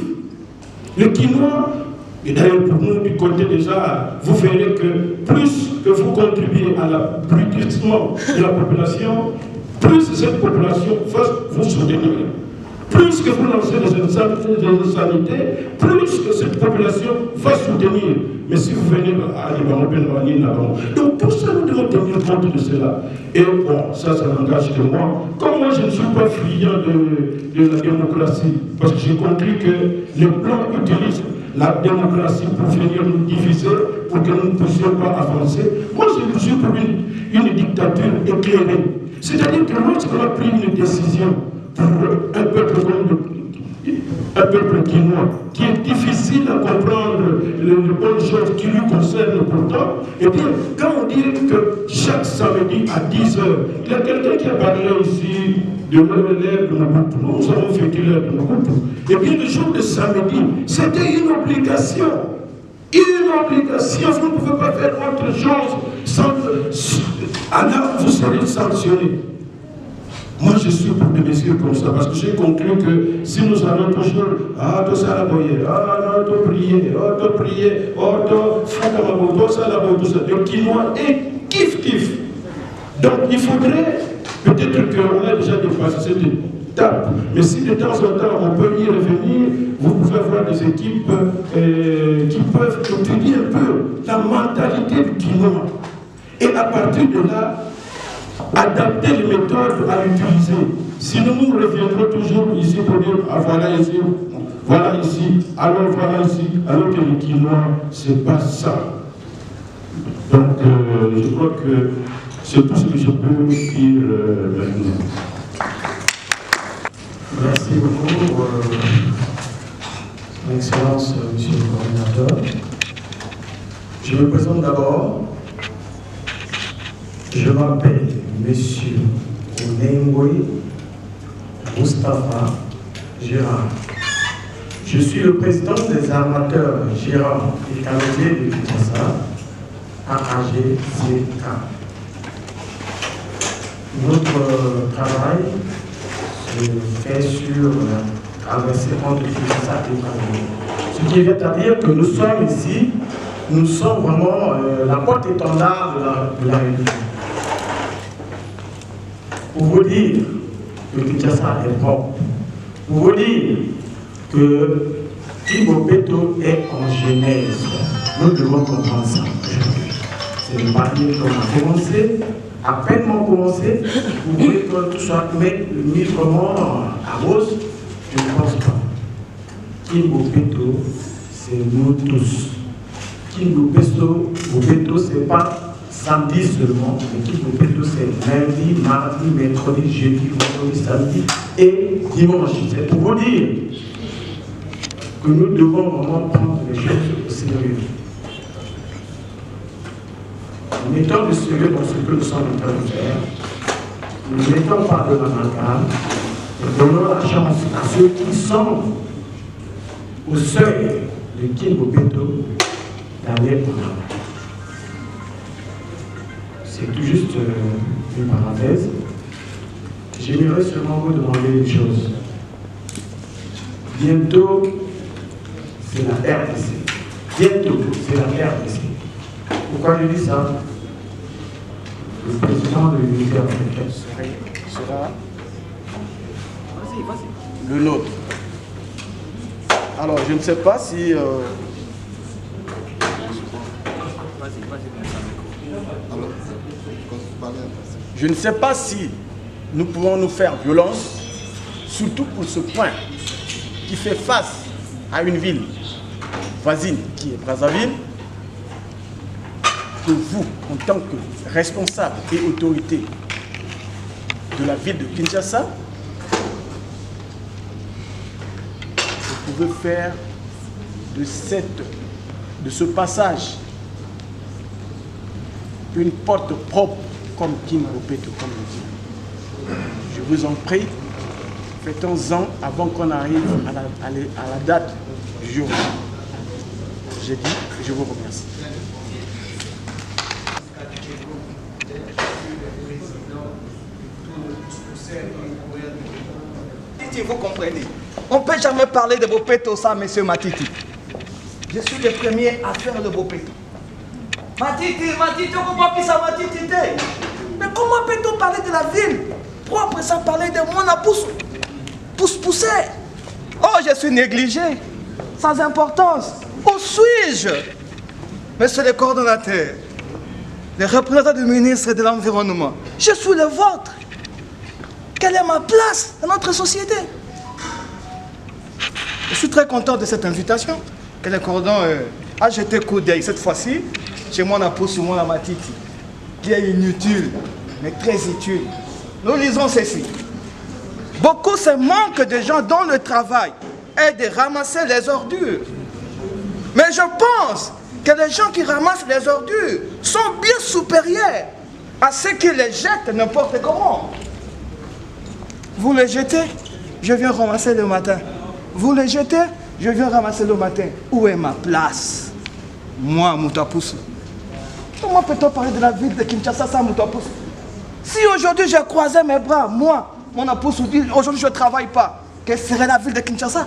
Le quinoa, et d'ailleurs pour nous du côté déjà, vous verrez que plus que vous contribuez à l'abrutissement de la population, plus cette population va vous soutenir. Plus que vous lancez des insanités, plus que cette population va soutenir. Mais si vous venez à donc pour ça, nous devons tenir compte de cela. Et bon, ça n'engage que moi. Comme moi, je ne suis pas friand de la démocratie, parce que j'ai compris que les blancs utilisent la démocratie pour venir nous diviser, pour que nous ne puissions pas avancer. Moi, je suis pour une dictature éclairée. C'est-à-dire que lorsqu'on a pris une décision pour un peuple quinois, qui est difficile à comprendre les bonnes choses qui lui concernent pourtant, et bien, quand on dit que chaque samedi à 10h, il y a quelqu'un qui a parlé ici de l'ère de Mobutu, nous avons fêté l'ère de Mobutu, et bien le jour de samedi, c'était une obligation. Une obligation, vous ne pouvez pas faire autre chose sans... Alors vous serez sanctionné. Moi, je suis pour des mesures comme ça, parce que j'ai conclu que si nous allons toujours, tout ça la boyer, tout prier, tout fracamer, tout ça la boyer, tout ça, le quinoa est kiff-kiff. Donc, il faudrait, peut-être qu'on a déjà dépassé cette étape, mais si de temps en temps on peut y revenir, vous pouvez avoir des équipes qui peuvent étudier un peu la mentalité du quinoa. Et à partir de là, adapter les méthodes à utiliser. Sinon, nous reviendrons toujours ici pour dire, voilà ici, alors voilà ici, alors que le quinoa, c'est pas ça. Donc, je crois que c'est tout ce que je peux dire maintenant. Merci beaucoup, Son Excellence, Monsieur le Coordinateur. Je me présente d'abord. Je m'appelle Monsieur Onengwe Moustapha Gérard. Je suis le président des armateurs Gérard et Calotier de Kinshasa, AAGCK. Notre travail se fait sur la traversée entre Kinshasa et Cameroun. Ce qui vient à dire que nous sommes ici, nous sommes vraiment la porte-étendard de la République. Pour vous dire que Kinshasa est propre, pour vous dire que Kimbopeto est en genèse, nous devons comprendre ça. C'est le palier qu'on a commencé, à peine commencé, vous voulez que tout soit mis comment à rose, je ne pense pas. Kimbopeto, c'est nous tous. Kimbopeto, ce n'est pas samedi seulement, mais Kimbopeto c'est lundi, mardi, mercredi, jeudi, vendredi, samedi et dimanche. C'est pour vous dire que nous devons vraiment prendre les choses au sérieux. Nous mettons du sérieux dans ce que nous sommes en train de faire. Nous ne mettons pas de l'amalgame et donnons la chance à ceux qui sont au seuil de Kimbopeto d'aller en avant. C'est tout juste une parenthèse. J'aimerais seulement vous demander une chose. Bientôt, c'est la RDC. Bientôt, c'est la RDC. Pourquoi je dis ça? Le président de l'unité africaine sera le nôtre. Alors, je ne sais pas si... Je ne sais pas si nous pouvons nous faire violence, surtout pour ce point qui fait face à une ville voisine qui est Brazzaville, que vous, en tant que responsable et autorité de la ville de Kinshasa, vous pouvez faire de ce passage une porte propre comme Kimbopeto, comme on dit. Je vous en prie, faites-en avant qu'on arrive à la date du jour. j'ai dit. Je vous remercie. Vous comprenez. On ne peut jamais parler de Bopeto sans M. Matiti. Je suis le premier à faire le Bopeto. Matiti, on comprend qui ça Matiti. Mais comment peut-on parler de la ville propre sans parler de mon pousse-poussé? Oh, je suis négligé, sans importance. Où suis-je? Monsieur le coordonnateur, le représentant du ministre de l'Environnement, je suis le vôtre. Quelle est ma place dans notre société? Je suis très content de cette invitation. Et le cordon a jeté coup d'œil. Cette fois-ci, chez moi, on a poussé moi la Matiti, qui est inutile, mais très utile. Nous lisons ceci. Beaucoup se manquent de gens dont le travail est de ramasser les ordures. Mais je pense que les gens qui ramassent les ordures sont bien supérieurs à ceux qui les jettent n'importe comment. Vous les jetez, je viens ramasser le matin. Vous les jetez, je viens ramasser le matin. Où est ma place? Moi, Moutapoussou. Comment peut-on parler de la ville de Kinshasa sans Moutapoussou? Si aujourd'hui j'ai croisé mes bras, moi, mon Apoussou dit aujourd'hui je ne travaille pas, quelle serait la ville de Kinshasa?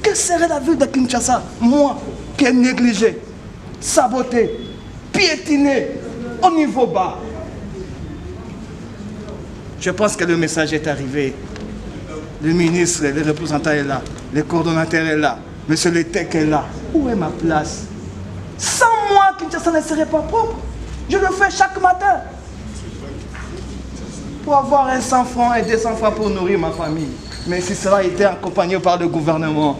Quelle serait la ville de Kinshasa? Moi, qui est négligé, saboté, piétiné, au niveau bas. Je pense que le message est arrivé. Le ministre, le représentant est là, le coordonnateur est là, monsieur le tech est là. Où est ma place? Sans moi, Kinshasa ne serait pas propre. Je le fais chaque matin. Pour avoir 100 francs et 200 francs pour nourrir ma famille. Mais si cela était accompagné par le gouvernement,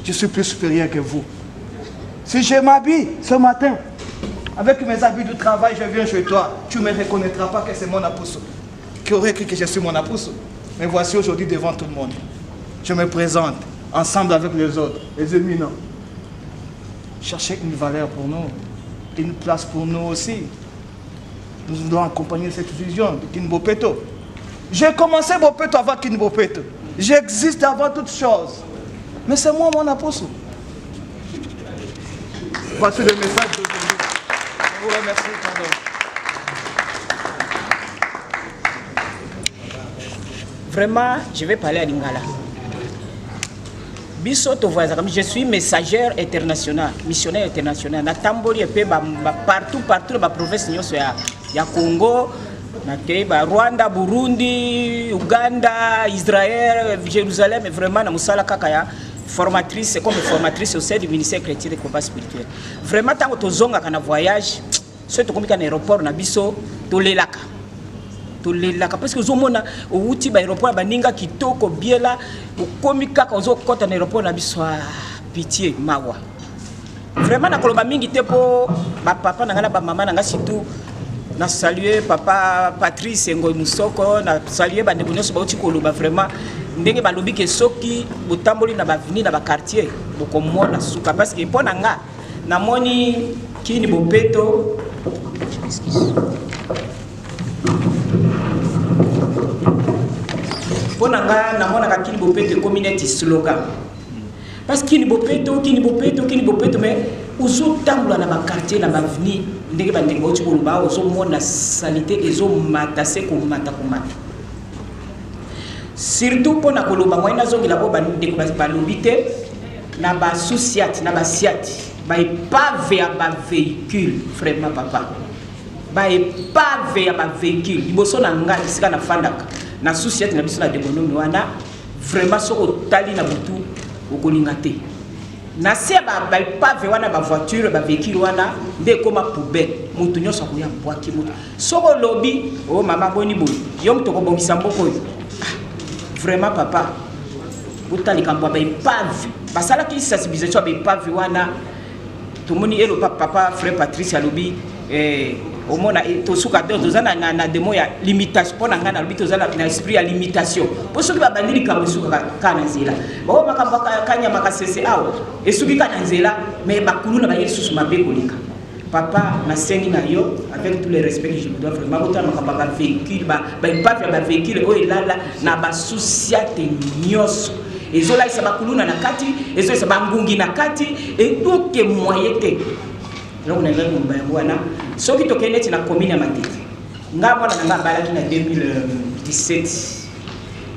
je suis plus supérieur que vous. Si je m'habille ce matin, avec mes habits de travail, je viens chez toi, tu ne me reconnaîtras pas que c'est mon Apoussou. Qui aurait cru que je suis mon Apoussou? Mais voici aujourd'hui devant tout le monde. Je me présente, ensemble avec les autres, les éminents. Cherchez une valeur pour nous, une place pour nous aussi. Nous devons accompagner cette vision de Kin Bopeto. J'ai commencé Bopeto avant Kin Bopeto. J'existe avant toute chose. Mais c'est moi mon Apoussou. Voici le message d'aujourd'hui. Je vous remercie, pardon. Vraiment, je vais parler à Lingala. Je suis messagère internationale, missionnaire international. Natamboli et partout dans la province de Congo, Rwanda, Burundi, Uganda, Israël, Jérusalem, et vraiment, formatrice, comme formatrice au sein du ministère chrétien de combat spirituel. Vraiment, tant que tu as un voyage, surtout comme un aéroport, tu es là. Parce que zomona outi ba aéroport baninga kitoko biela ukomika ka ozokota na aéroport na biswa pitié mawa vraiment na koloba mingi te po ba papa na ngala ba mama na ngasitu na saluer papa Patrice Ngoy Musoko na saluer ba ndeko nyonso ba uti koloba vraiment ndenge ba lobi ke soki botamboli na ba avenue na ba quartier bokomona suka parce que pona nga na moni Kin Bopeto Ponanga na mona ka Kin Bopeto community slogan. Parce que Kin Bopeto mais uzo tambula na ba quartier na ba avenue ndenge ba ndenge boti koluba uzo mona salité ezo mata se ko mata. Surtout pona koluba moina zongi la bo ba ndenge ba lobité na ba sociat na ba siat ba pave ya ba véhicule vraiment papa. Ba pave ya ba véhicule liboso na nga sika na fandaka. Na société na biso na démonomie wana vraiment soko tali na butu okolinga te na se ba pave wana ba voiture ba véhicule wana nde koma poubelle mutu nyonso ko ya bwaki mutu soko lobi o mama boni boy yo mto ko bongisa mboko vraiment papa butali kambwa ba pave basala ki sensibilisation ba pave wana tomoni elo papa frère Patrice alobi au moins to suka dozana na demo ya limitation pona ngana lobi tozana na esprit ya limitation po soki ba bandili ka suka kana nzela ba makamba kanya makasese awo esuki kana nzela mais bakulu na ba yesu mabe kolika papa nasengi na yo avec tous les respects que je me dois vraiment autant makamba véhicule ba ipave ba véhicule o elala na ba société nyos ezola isa bakuluna na kati ezo isa bangungi na kati et tout que moyete donc na ngai mba wana soki tokende tina commune ya Matete nga mwana nga balaki na 2017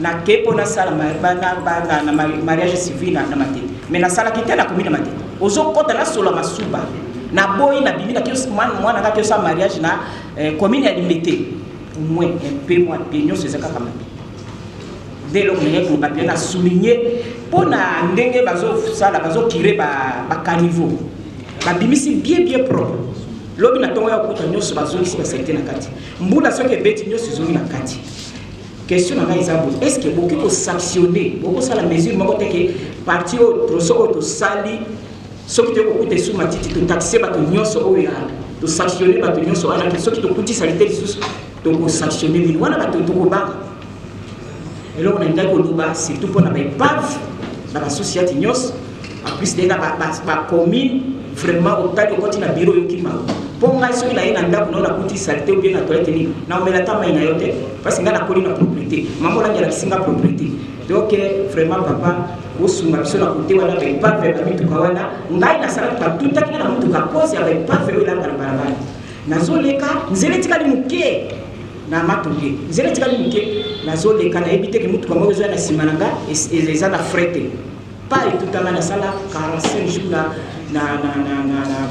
na kepo na sala na mariage civil na Matete mais na sala ki tena commune ya Matete ozo kota na solo masuba na boy na bibi na kios mwana nga kios mariage na commune ya Limete au moins un peu moins bien c'est ça kama dès lors qu'on a bien souligné pour na ndenge bazo sala bazo kire ba caniveau ba bimisi bien propre lobi na tongo ya kuta nyoso bazo ici ba secteur na kati mbula soki beti nyoso zoni na kati question na ngai zabo est-ce que beaucoup ko sanctionner beaucoup ça la mesure moko teke parti au troso to sali soki te ko kuta sous matiti to taxer ba to nyoso o ya to sanctionner ba to nyoso ana soki to kuti sanitaire sous to ko sanctionner ni wana ba to ko ba et là on a une dalle surtout pour la pave dans la société nyos en plus de la commune vraiment au tas de côté na bureau yokima pour moi ceux qui la ina ndaku na kuti saleté ou bien na toilette ni na omela tama ina yote parce que ngana koli na propriété mambo la ngala singa propriété donc vraiment papa osunga biso na côté wana ba pave ba bitu kawana ngai na sala pa tout takina na mutu ka pose avec pave ila ngala barabara nazoleka nzele tikali muke na matoke nzele tikali muke nazoleka na ebite ke mutu kama besoin na simananga et na frete pas et tout à la sala 45 jours na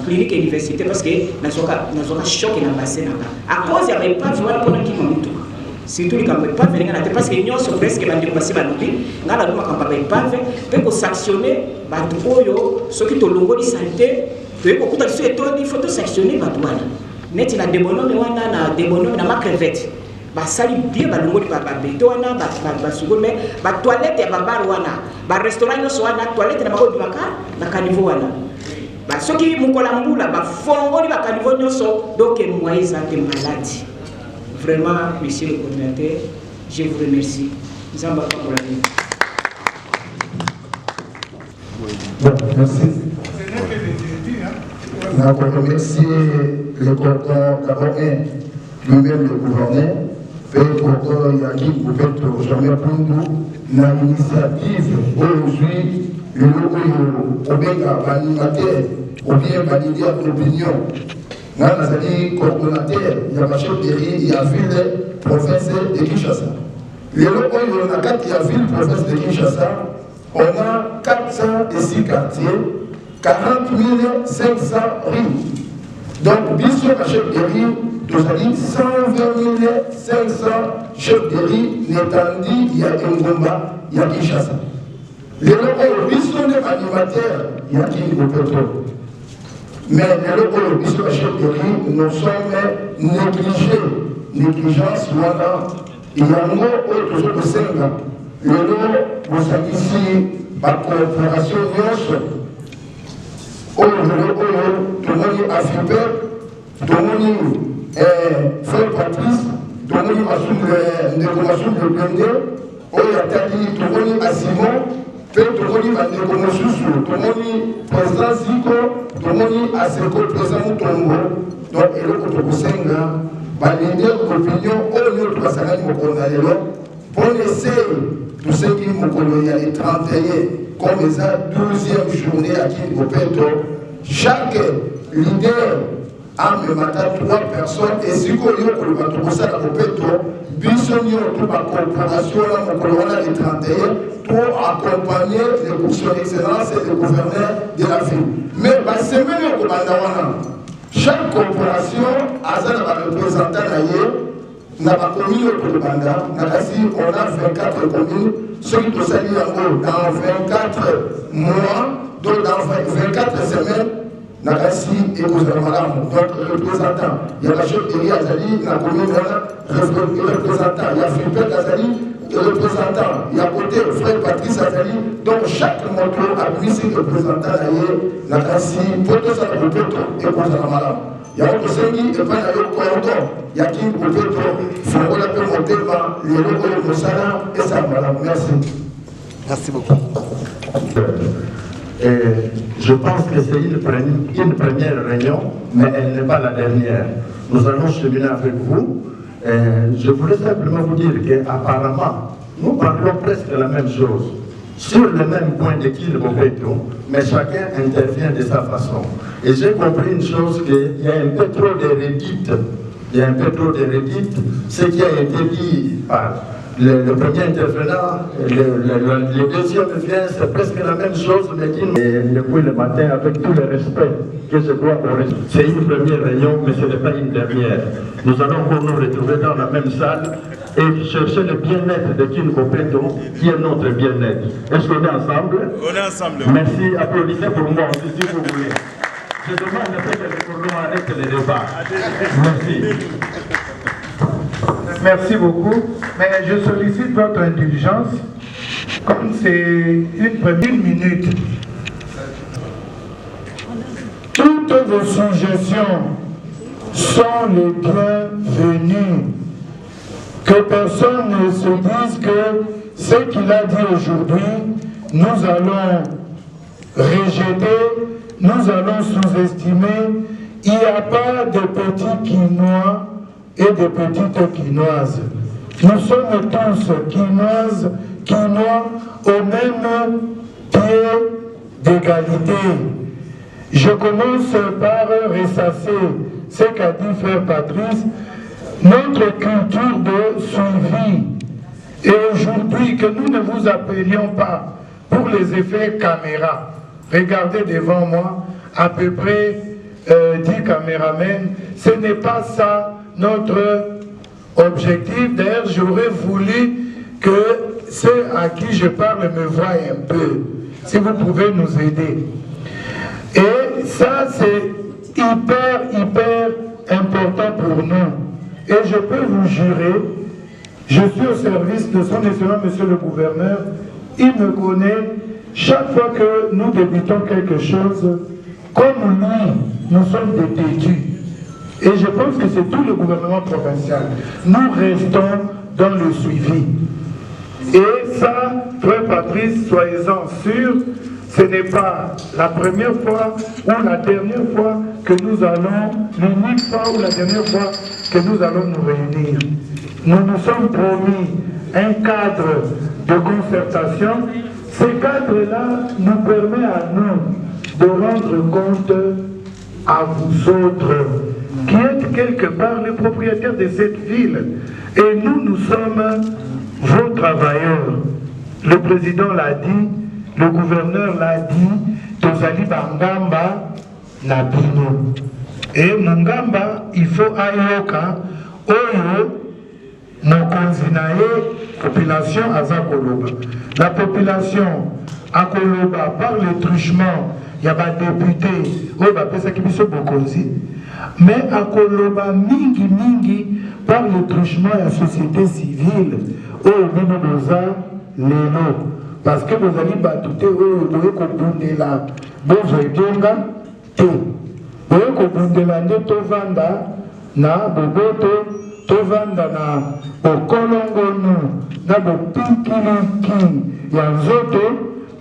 clinique université parce que nazoka choc na bassin à cause ya pas voir pour qui mutu surtout les campagnes pas venir na parce que nyonso presque bandi passer balobi ngala duma campagne pas peut ko sanctionner batu oyo soki to longoli santé to ko kuta so etoni faut sanctionner batu wana neti na débonome wana na débonome na ma crevette ba sali bien ba longoli ba beto wana ba sugome ba toilette ya ba bar wana ba restaurant yo so wana toilette na ba baka na caniveau wana ba soki mukola mbula ba fongoli ba caniveau nyoso donc moyens de maladie vraiment monsieur le coordinateur je vous remercie nzamba pour la vie. Bon, merci. On a remercié le cordon d'abord lui-même le gouverneur fait cordon Yaki Gouvernement jamais pour nous na initiative aujourd'hui le logo Obenga animateur ou bien valider l'opinion. Là, nous avons coordonnateur, il y a ma chef de il y a ville province de Kinshasa. Le logo on a 4 villes province de Kinshasa. On a 406 quartiers, 40 500 rues. Donc, bien sûr, la chef de riz, nous avons 120 500 chefs de riz, n'étendus, il y a Ngomba, il y a Kinshasa. Les locaux, bien sûr, les animateurs, il y a Kinshasa. Mais les locaux, bien sûr, la chef de riz, nous sommes négligés. Négligence, voilà. Il y a un mot autre que 5 ans. Le lot, vous avez ici, la coopération Nyos, tout le monde a fait tout le monde frère Patrice, tout le monde a négociation de Bende, tout le monde a Simon, tout le monde a négociation, tout le monde président Zico, tout le monde a Seko, président Moutongo, donc il y a le Senga, l'idée d'opinion, au lieu de passer à l'Imokonalelo, pour essayer. Tout ce qui nous connaît, il y a les 31, comme ça, 12e journée à Kingopeto. Chaque leader a me matin 3 personnes et si on a le bateau ça à Gopeto, bisonio toute la corporation là, on a les 31 pour accompagner les fonctions d'excellence et les gouverneurs de la ville. Mais la semaine au Bandawana, chaque corporation a un représentant d'ailleurs. Dans la commune de Banda, on a 24 communes, ceux qui sont salués dans 24 mois, donc dans 24 semaines, on a et donc représentant. Il y a la chef de Azali, la commune, représentant. Il y a Philippe Azali, représentant. Il y a côté frère Patrice Azali. Donc chaque moto a mis ses représentants d'ailleurs, pour tout ça, on peut et pour ça, il y a un conseil et pas un cordon. Il y a qui peut faire la paix monter les locaux de Moussala et ça. Merci. Merci beaucoup. Et je pense que c'est une première réunion, mais elle n'est pas la dernière. Nous allons cheminer avec vous. Et je voulais simplement vous dire qu'apparemment, nous parlons presque la même chose, sur le même point de Kilbobeto, mais chacun intervient de sa façon. Et j'ai compris une chose, qu'il y a un peu trop de redites. Il y a un peu trop de redites. Ce qui a été dit par le premier intervenant, le deuxième vient, c'est presque la même chose, mais depuis le matin, avec tout le respect que je dois au respect. C'est une première réunion, mais ce n'est pas une dernière. Nous allons nous retrouver dans la même salle et chercher le bien-être de Kin Bobeto, qui est notre bien-être. Est-ce qu'on est ensemble? On est ensemble. Merci, applaudissez pour moi aussi, si vous voulez. Je demande à ce que le cordon arrête les débats. Merci. Merci beaucoup, mais je sollicite votre indulgence, comme c'est une première minute. Toutes vos suggestions sont les bienvenues. Que personne ne se dise que ce qu'il a dit aujourd'hui, nous allons rejeter, nous allons sous-estimer. Il n'y a pas de petits quinois et de petites quinoises. Nous sommes tous quinois au même pied d'égalité. Je commence par ressasser ce qu'a dit frère Patrice, notre culture de suivi. Et aujourd'hui, que nous ne vous appelions pas pour les effets caméra. Regardez devant moi, à peu près 10 caméramens, ce n'est pas ça notre objectif. D'ailleurs, j'aurais voulu que ceux à qui je parle me voient un peu. Si vous pouvez nous aider. Et ça, c'est hyper important pour nous. Et je peux vous jurer, je suis au service de son excellence, monsieur le gouverneur. Il me connaît. Chaque fois que nous débutons quelque chose, comme lui, nous sommes des têtus. Et je pense que c'est tout le gouvernement provincial. Nous restons dans le suivi. Et ça, frère Patrice, soyez-en sûrs, ce n'est pas la première fois ou la dernière fois que nous allons, l'unique fois ou la dernière fois que nous allons nous réunir. Nous nous sommes promis un cadre de concertation. Ce cadre-là nous permet à nous de rendre compte à vous autres, qui êtes quelque part les propriétaires de cette ville. Et nous sommes vos travailleurs. Le président l'a dit, le gouverneur l'a dit, Tozali Bangamba Nabino. Et Mungamba, il faut ayoka, oyo, mokonzi na ye, population Azakoloba. La population Akoloba, par le truchement, il y a des députés, oyo bapesa kibiso bokonzi, mais Akoloba mingi, par le truchement de la société civile, oyo bino boza lelo. Parce que vous allez battre, vous avez compris là, vous avez tout. Vous avez compris là, tovanda na boboto, tovanda na bokolongonu, na bopikiliki, yanzoto,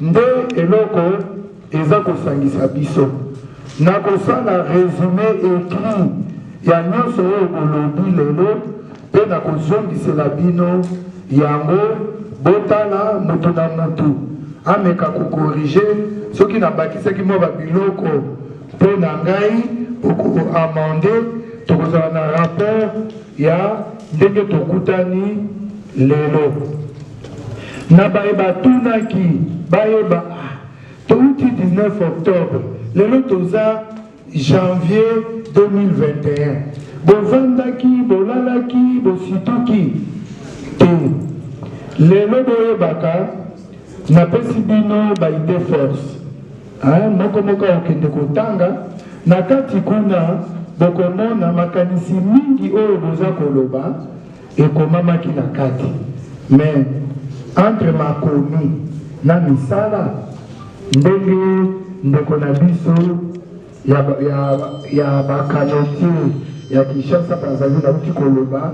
nde eloko, eza kosangisa biso. Na kosala résumé écrit, ya nyonso oyo bolobi lelo, pe na kozongisela bino yango. Botala mutu na mutu ameka kukorige soki na bakisaki mo babiloko mpo na ngai oko amende tokozala na rapport ya ndenge tokutani lelo na bayeba tunaki bayeba touti 19 octobre lelo toza janvier 2021 bovandaki bolalaki bosituki te. Lelo boyebaka napesi bino baide force moko okende kotanga na kati kuna bokomona makanisi mingi oyo boza koloba ekomamaki na kati mais entre makomi na misala ndenge ndeko na biso ya bakanotier ya Kinshasa bazali nauti koloba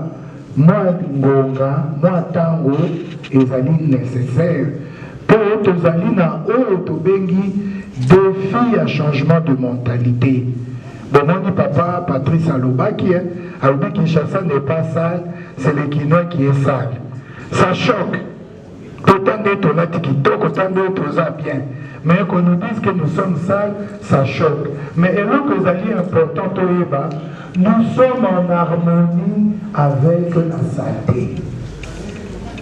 mwa ngonga mwa tango ezali nécessaire pour Tozalina ou Tobengi défi à changement de mentalité. Bon, mon papa Patrice Alobaki, Alobaki Kinshasa n'est pas sale, c'est le Quinois qui est sale. Ça choque. Autant d'autres on a TikTok, autant d'autres on a bien. Mais qu'on nous dise que nous sommes sales, ça choque. Mais alors que Zali est important, nous sommes en harmonie avec la saleté.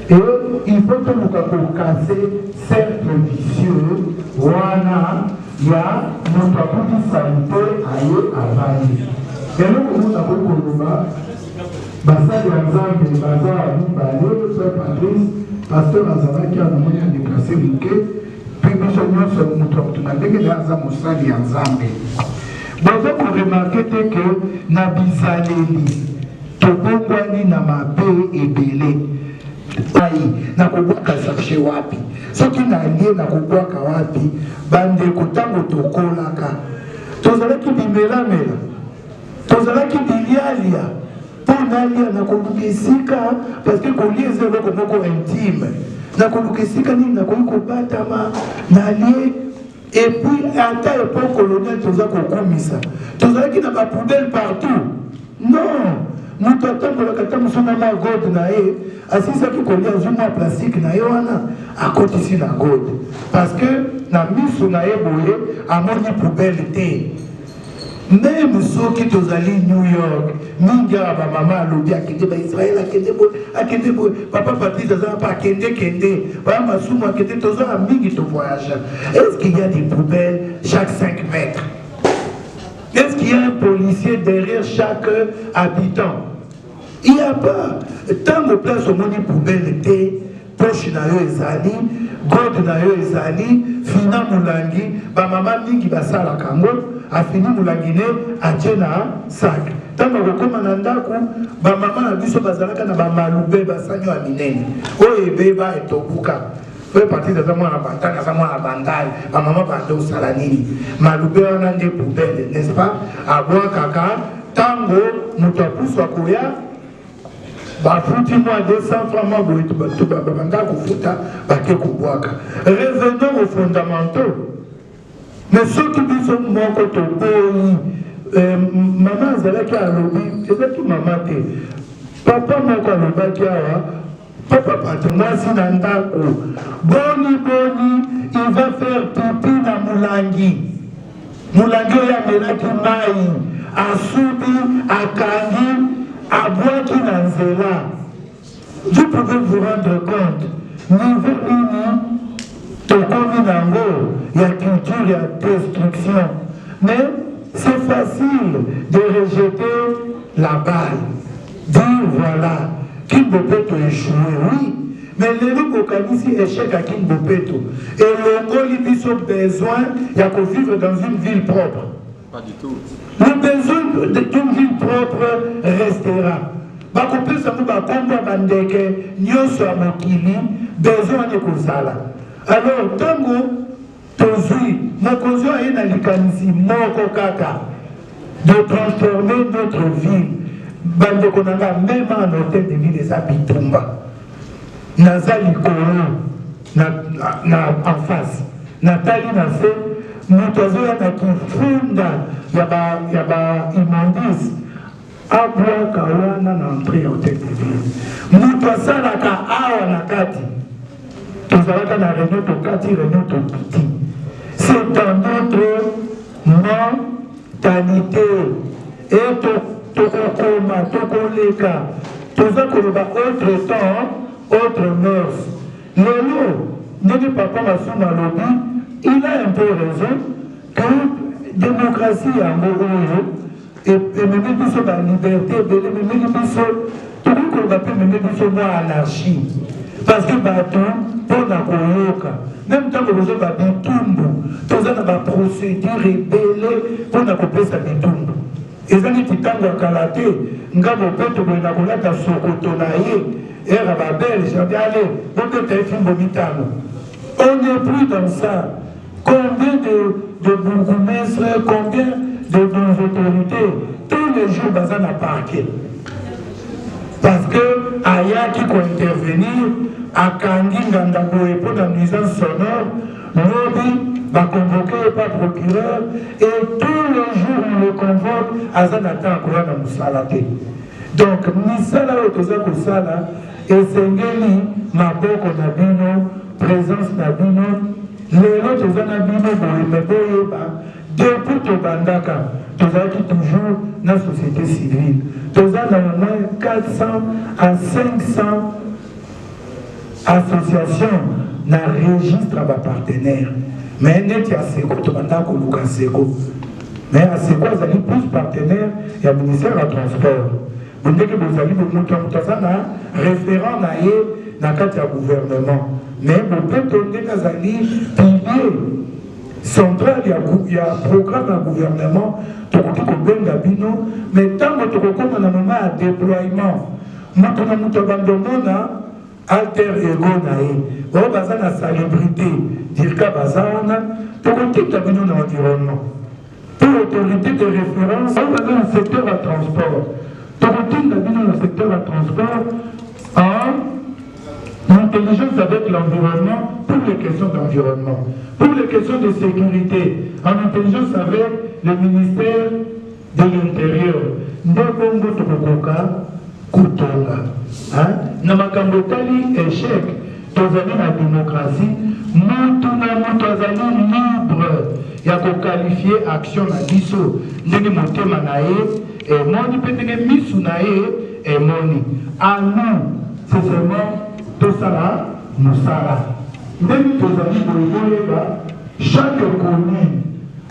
Et il faut que nous casser cercle vicieux. Voilà, il y a notre petite santé à Avani. Et nous, nous avons connu Bassa Yanzambe, Baza Abibale, Frère Patrice, Pasteur Azara qui a nommé un déplacé Mouké, puis nous sommes nous avons dit que Yaza Moussali Yanzambe. Bon, vous remarquez que Nabizaleli, Tobongwani Namabe et Belé. Na kubwaka sakshe wapi soki na lié na kubwaka wapi bande kutango tokolaka tozalaki bimelamela tozalaki bilialia pona lia na kolukisika parce que kolia ezelo komoko intime na kolukisika nini na koyi kobatama na lié et puis ata époque coloniale toza kokumisa tozalaki na ba poubelle partout non nous attendons que nous sommes à God nae asisa ki kolia zuma plastique nae wana à côté ici na God parce que na miso nae boye amoni poubelle té même ceux qui tozali New York minga ba mama lobi akende ba Israël akende bo papa Patrice ça pas kende ba masumu akende tozo mingi to voyage. Est-ce qu'il y a des poubelles chaque 5 mètres? Est-ce qu'il y a un policier derrière chaque habitant? Il n'y a pas. Tant de place au monde poubelle était, poche na yo ezali, god na yo ezali, fina mulangi, ba maman mingi basala kango, a fini mulangi ne, a tjena sac. Tant de recommande ndako, ba maman a biso bazalaka na ba malube basanyo a minene. O ebeba etobuka. Fait partie de ça, moi, la bataille, ça, moi, la bandale, ma maman partait au salanini. Malube, on a des poubelles, n'est-ce pas? À boire caca, tango, nous t'as poussé à Koya, bah, foutis-moi 200 francs, moi, tout le monde a fouta, bah, que Kouboaka. Revenons aux fondamentaux. Mais ceux qui disent que mon côté, maman, c'est là qui a lobby, c'est là qui m'a maté. Papa, mon côté, qui a papa Patrice Nandako, boni, il va faire pipi na Mulangi. Mulangi ya melaki mai, asubi, akangi, abwaki na nzela. Vous pouvez vous rendre compte, niveau ini, tokomi nango, il y a culture, il y a destruction. Mais c'est facile de rejeter la balle, dire voilà. Kimbopeto échoué, oui. Mais les gens qui échec à Kimbopeto. Et le Congolais a besoin de vivre dans une ville propre. Pas du tout. Le besoin d'une ville propre restera. Bakopé ça nous va combattre bandeke, nyoso à mokili, besoin de kozala. Alors, tango, tozui, mokonzo a une alikanisi, moko kaka, de transformer notre ville. Bande konanga même en hôtel de ville des Abitumba. Naza likoro na en face. Natali na se motozo ya kifunda ya ba imondis abwa kawana na entrée hôtel de ville. Mutosala ka awa na kati. Tozalaka na réunion to kati réunion to kiti. C'est dans notre mentalité et tokokoma tokoleka toza koloba autre temps autre mœurs lelo ndenge papa masuma alobi il a un peu raison que démocratie yango oyo ememi biso baliberté ebele ememi biso tokoki koloba mpe ememi biso mwa anarchie parce que bato mpona koyoka même ntango bozoba bitumbu toza na baprocédure ebele mpona kopesa bitumbu ezali titango ya kala te nga mopeto boye na kolata sokoto na ye era babelge abi ale bobeta efimbo mitano. On n'est plus dans ça. Combien de bourgmestres, combien de nos autorités tous les jours baza na parquet parce que ayaki intervenir à Kandi Ngandabo pour la nuisance sonore, lobby va convoquer par procureur et tous les jours on le convoque à Zanata Kourana Moussalate. Donc, Misala Otoza Kosala et Sengeli Maboko Nabino, présence Nabino, les autres Zanabino Boyeba, depuis Tobandaka, Tozaki toujours dans la société civile. Tozaki au moins 400 à 500 associations dans le registre à partenaires. Mais il y a Seko, Tobandaka ou Lucas Seko. Mais à Seko, ils ont plus partenaires, il y a le ministère du Transport. Vous dites que vous avez référent dans le gouvernement. Mais vous pouvez donner des piliers central, il y a un programme dans le gouvernement, mais tant que tu as un moment de déploiement, nous avons alter ego, nous avons la salubrité, dire que nous avons tout l'environnement. Pour l'autorité de référence, nous avons le secteur à transport. Nous avons le secteur à transport en intelligence avec l'environnement pour les questions d'environnement. Pour les questions de sécurité, en intelligence avec le ministère de l'Intérieur. Ndebongo Tokokoka Kutonga. Namakambotali échec. Tozali la démocratie. Tozali libre. Il y a qu'on qualifier action à l'ISO. Ndenge motema nae et moni peut-être misu nae et moni. À nous, c'est seulement Tosala Moussala. Chaque commune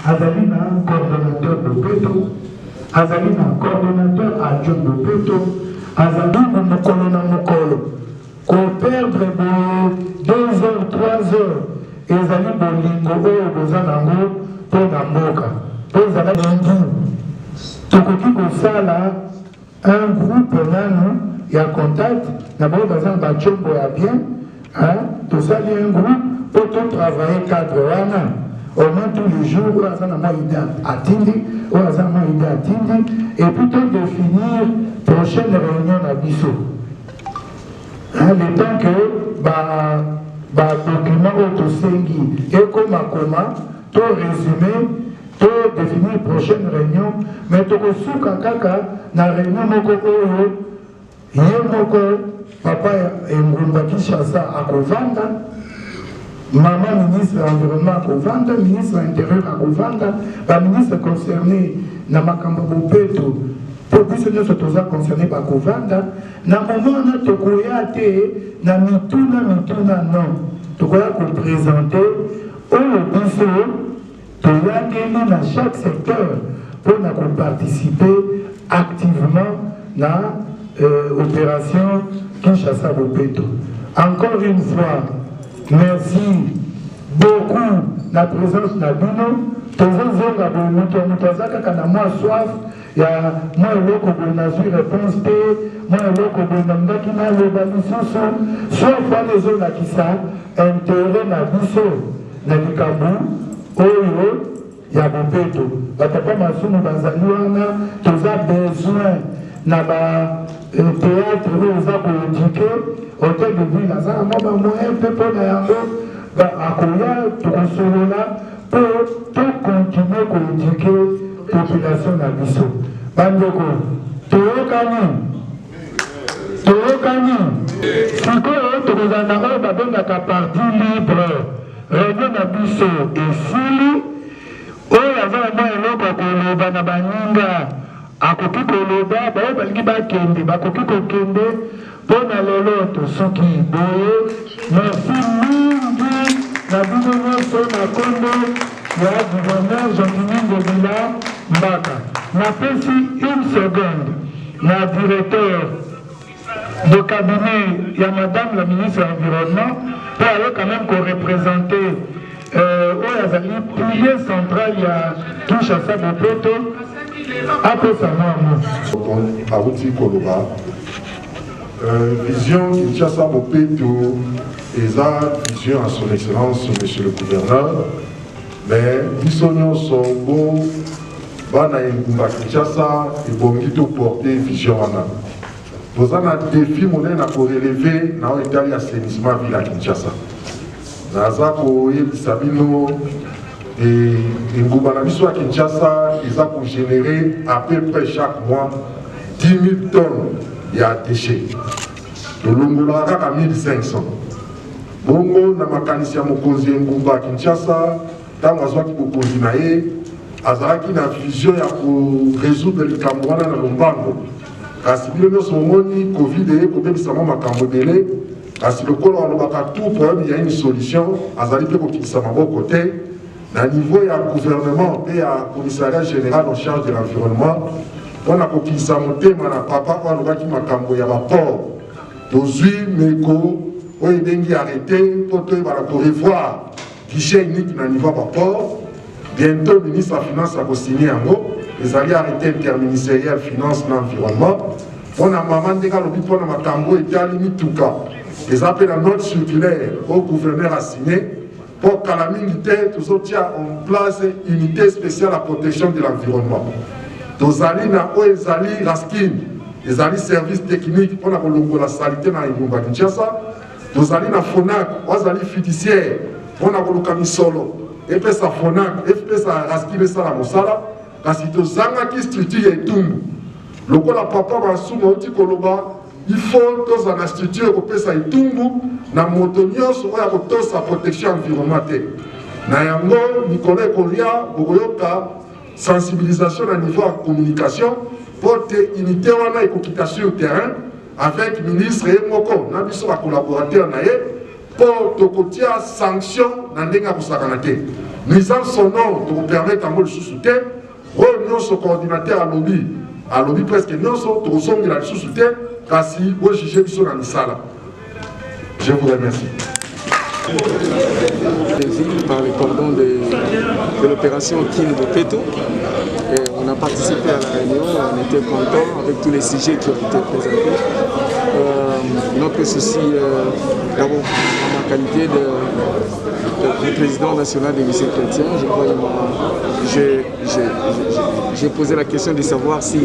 a un coordonnateur de Péto, a un coordonnateur adjoint de Péto, a un Mokolo Mokolo. Qu'on perdre 2 heures, 3 heures, et ils allaient bolingo aux anango pour la moka. Pour les anango. Tokoki Kosala, un groupe là, il y a contact, d'abord dans un bachombo à bien. Tout ça, il y a un groupe pour tout travailler cadre. Au moins tous les jours, on a une idée à Tindi, et plutôt définir prochaine réunion à Bissau. Le temps que document autosengi et comment tout résumé, tout définir prochaine réunion, mais tout sous kaka na réunion moko papa Ngumba Kinshasa à Kovanda, maman ministre de l'Environnement à Kovanda, ministre de l'Intérieur à Kovanda, la ministre concernée na Makambo Bopeto, pour que nous soyons concernés par Kovanda, na moment na tokoyate na mituna non, tokoya ko présenter au biso toyate dans chaque secteur pour nous participer activement dans opération Kinshasa Bopeto. Encore une fois, merci beaucoup de la présence de Nabino. Tous les gens moi soif, il y a moi qui réponse moi qui n'a le soit les zones qui sont intérêt Nabiso, Nabikabu, Oyo, il y a Bopeto. Papa Massoum Bazaliwana, tous a besoin na théâtre où za politique hôtel de ville za mo moyen pepo na yango ba akoya to kosolola pour continuer politiquer population na biso bandeko toyokani sikoyo tokozana oyo babengaka parti libre réunion na biso esili oyo aza na mwa eloko koloba na baninga akoki koloba bayo balingi bakende bakoki kokende mpo na lelo tosoki boye merci mingi na bino nyonso na kombo ya gouverneur Jean-Denis Ngobila Mbaka. Napesi une seconde na directeur de cabinet ya madame la ministre de l'Environnement pour aller quand même représenter oyo azali pilier central ya Kinshasa Bopeto. Aouti Koloba, vision Kinshasa Bopeto, et ça, vision à son excellence, monsieur le gouverneur, mais ils sont beaux, Bana Ngumba Kinshasa, et bon, qui porter vision. Nous avons un défi pour relever dans l'état assainissement de la Kinshasa. Nous avons et Ngoubanamiso à Kinshasa, ils ont généré à peu près chaque mois 10 000 tonnes de déchets. Nous avons 1500. Bongo, na makanisi ya mokonzi Ngumba Kinshasa, tango azwaki bokonzi na ye, azalaki na vision ya résoudre likambo wana na lombango. Kasi bino nyonso omoni Covid ekobebisama makambo ebele, kasi lokolo alobaka tout problème ya une solution, azali mpe kokitisa maboko te. Na niveau ya gouvernement et ya commissariat général en charge de l'environnement, on a kokitisa motema na papa oyo alobaki makambo ya baport. Tozwi meko oyo ebengi arrêté pour revoir guichet unique na niveau rapport. Bientôt, le ministre de la Finance a signé un mot. Les alliés arrêtés interministériels finance et environnement. On a maman de gars pour la matambo et à limite tout cas. Les appels à note circulaire au gouverneur a signé pour qu'à la militaire, tout ça tient en place une unité spéciale à protection de l'environnement. Tous alliés na les alliés raskin, les alliés services techniques pour la saleté dans les Ngumba Kinshasa. Nous allons à FONAC, nous allons fiduciaire, on a voulu solo, et puis ça FONAC, et puis ça rasquive ça la mosala, parce que nous avons qui structure et tout. Le coup la papa va soumettre au Tikoloba, il faut que la structure et ça et tout, na motonio soit à sa protection environnementale. Na yango Nicolas Kolia, Bogoyoka, sensibilisation à niveau de communication, pour te unité wana et coopération au terrain. Avec le ministre et Moko, nous avons collaborateur pour tokotia sanction dans les Sakanate. Nous avons son nom pour permettre à moi de soutien. Nous sommes coordinateur à lobby presque nous sommes la soutien, car si vous jugez sur la Nisala. Je vous remercie. Par le cordon de l'opération Kinbopeto. On a participé à la réunion, on était contents avec tous les sujets qui ont été présentés. Notre souci, d'abord, en ma qualité de président national des lycées chrétiens, j'ai posé la question de savoir si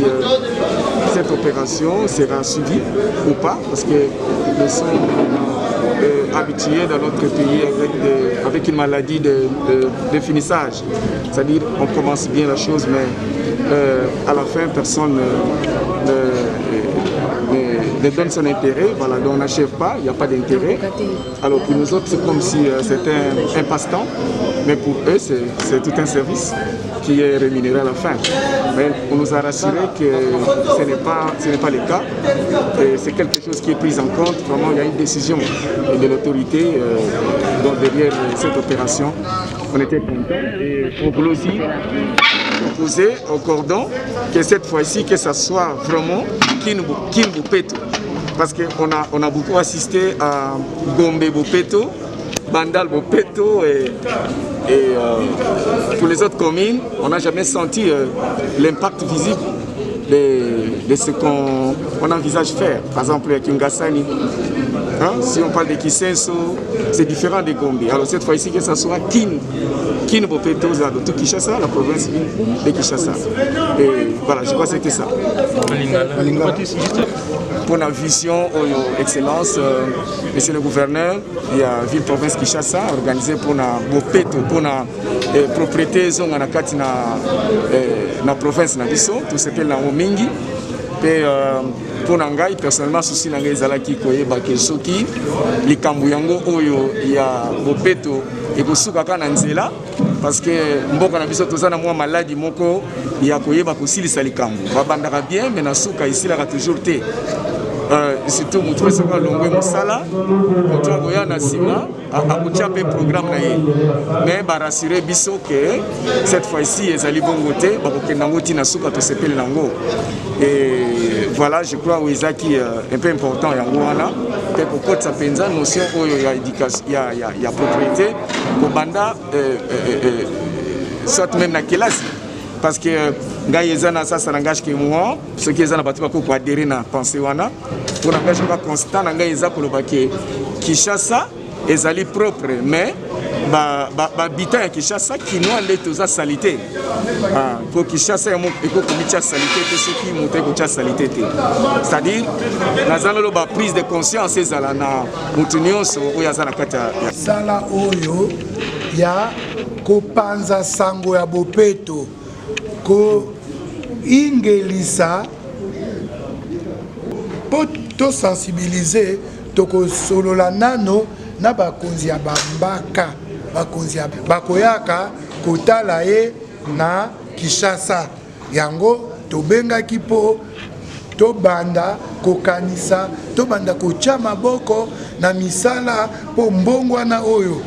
cette opération sera suivie ou pas, parce que nous sommes habitués dans notre pays avec une maladie de finissage. C'est-à-dire on commence bien la chose, mais à la fin, personne ne donne son intérêt. Voilà, donc on n'achève pas, il n'y a pas d'intérêt. Alors pour nous autres, c'est comme si c'était un passe-temps, mais pour eux, c'est tout un service qui est rémunéré à la fin. Mais on nous a rassuré que ce n'est pas le cas. C'est quelque chose qui est pris en compte. Vraiment, il y a une décision de l'autorité derrière cette opération. On était contents et on voulait aussi proposer au cordon que cette fois-ci, que ça soit vraiment Kinbopeto. Parce qu'on a beaucoup assisté à Gombe Bopeto, Bandal Bopeto et pour les autres communes, on n'a jamais senti l'impact visible de ce qu'on envisage faire. Par exemple, à Kingasani, si on parle de Kisenso, c'est différent de Gombe. Alors cette fois-ci, que ça soit Kinbopeto, dans tout Kinshasa, la province de Kinshasa. Et voilà, je crois que c'était ça. Pour la vision, excellence, monsieur le gouverneur, il y a ville-province Kinshasa organisé pour la Bopeto, pour la propriété zonga na kati na province na biso, tout s'appelle la Omingi. Et pour Nangai, personnellement, souci Nangai Zalaki koyeba ke soki likambu yango oyo ya Bopeto et kosuka kana nzela parce que mboka na biso tozana mwa maladi moko ya koyeba kosilisa likambu. Babandaka bien mais na suka ici la toujours te. Surtout mutu soka longwe mosala mutu goya na sima akutia pe programme na ye. Mais ba rassurer biso que cette fois-ci ezali bongo te bakokenda ngoti na suka to sepele nango. Et voilà, je crois que Isaki un peu important yango wana pe kokot sa penza notion oyo ya éducation ya propriété ko banda soit même na kelasi parce que ngai ezana ça langage que moi ce qui ezana batu bako adhérer na pensée wana pour langage pas constant ngai ezako lobake Kinshasa ezali propre mais habitant ya Kinshasa qui nous allait tous à salité pour Kinshasa et pour comité salité tout ce qui montait pour salité c'est-à-dire nazalo ba prise de conscience ezala na mutunyo so oya za na kata sala oyo ya kopanza sango ya bopeto ko ingelisa po to sensibiliser toko solola nano na bakonzi ya bambaka bakonzi ya bakoyaka kotala ye na Kinshasa yango tobengaki po tobanda kokanisa tobanda kotia maboko na misala po mbongwana oyo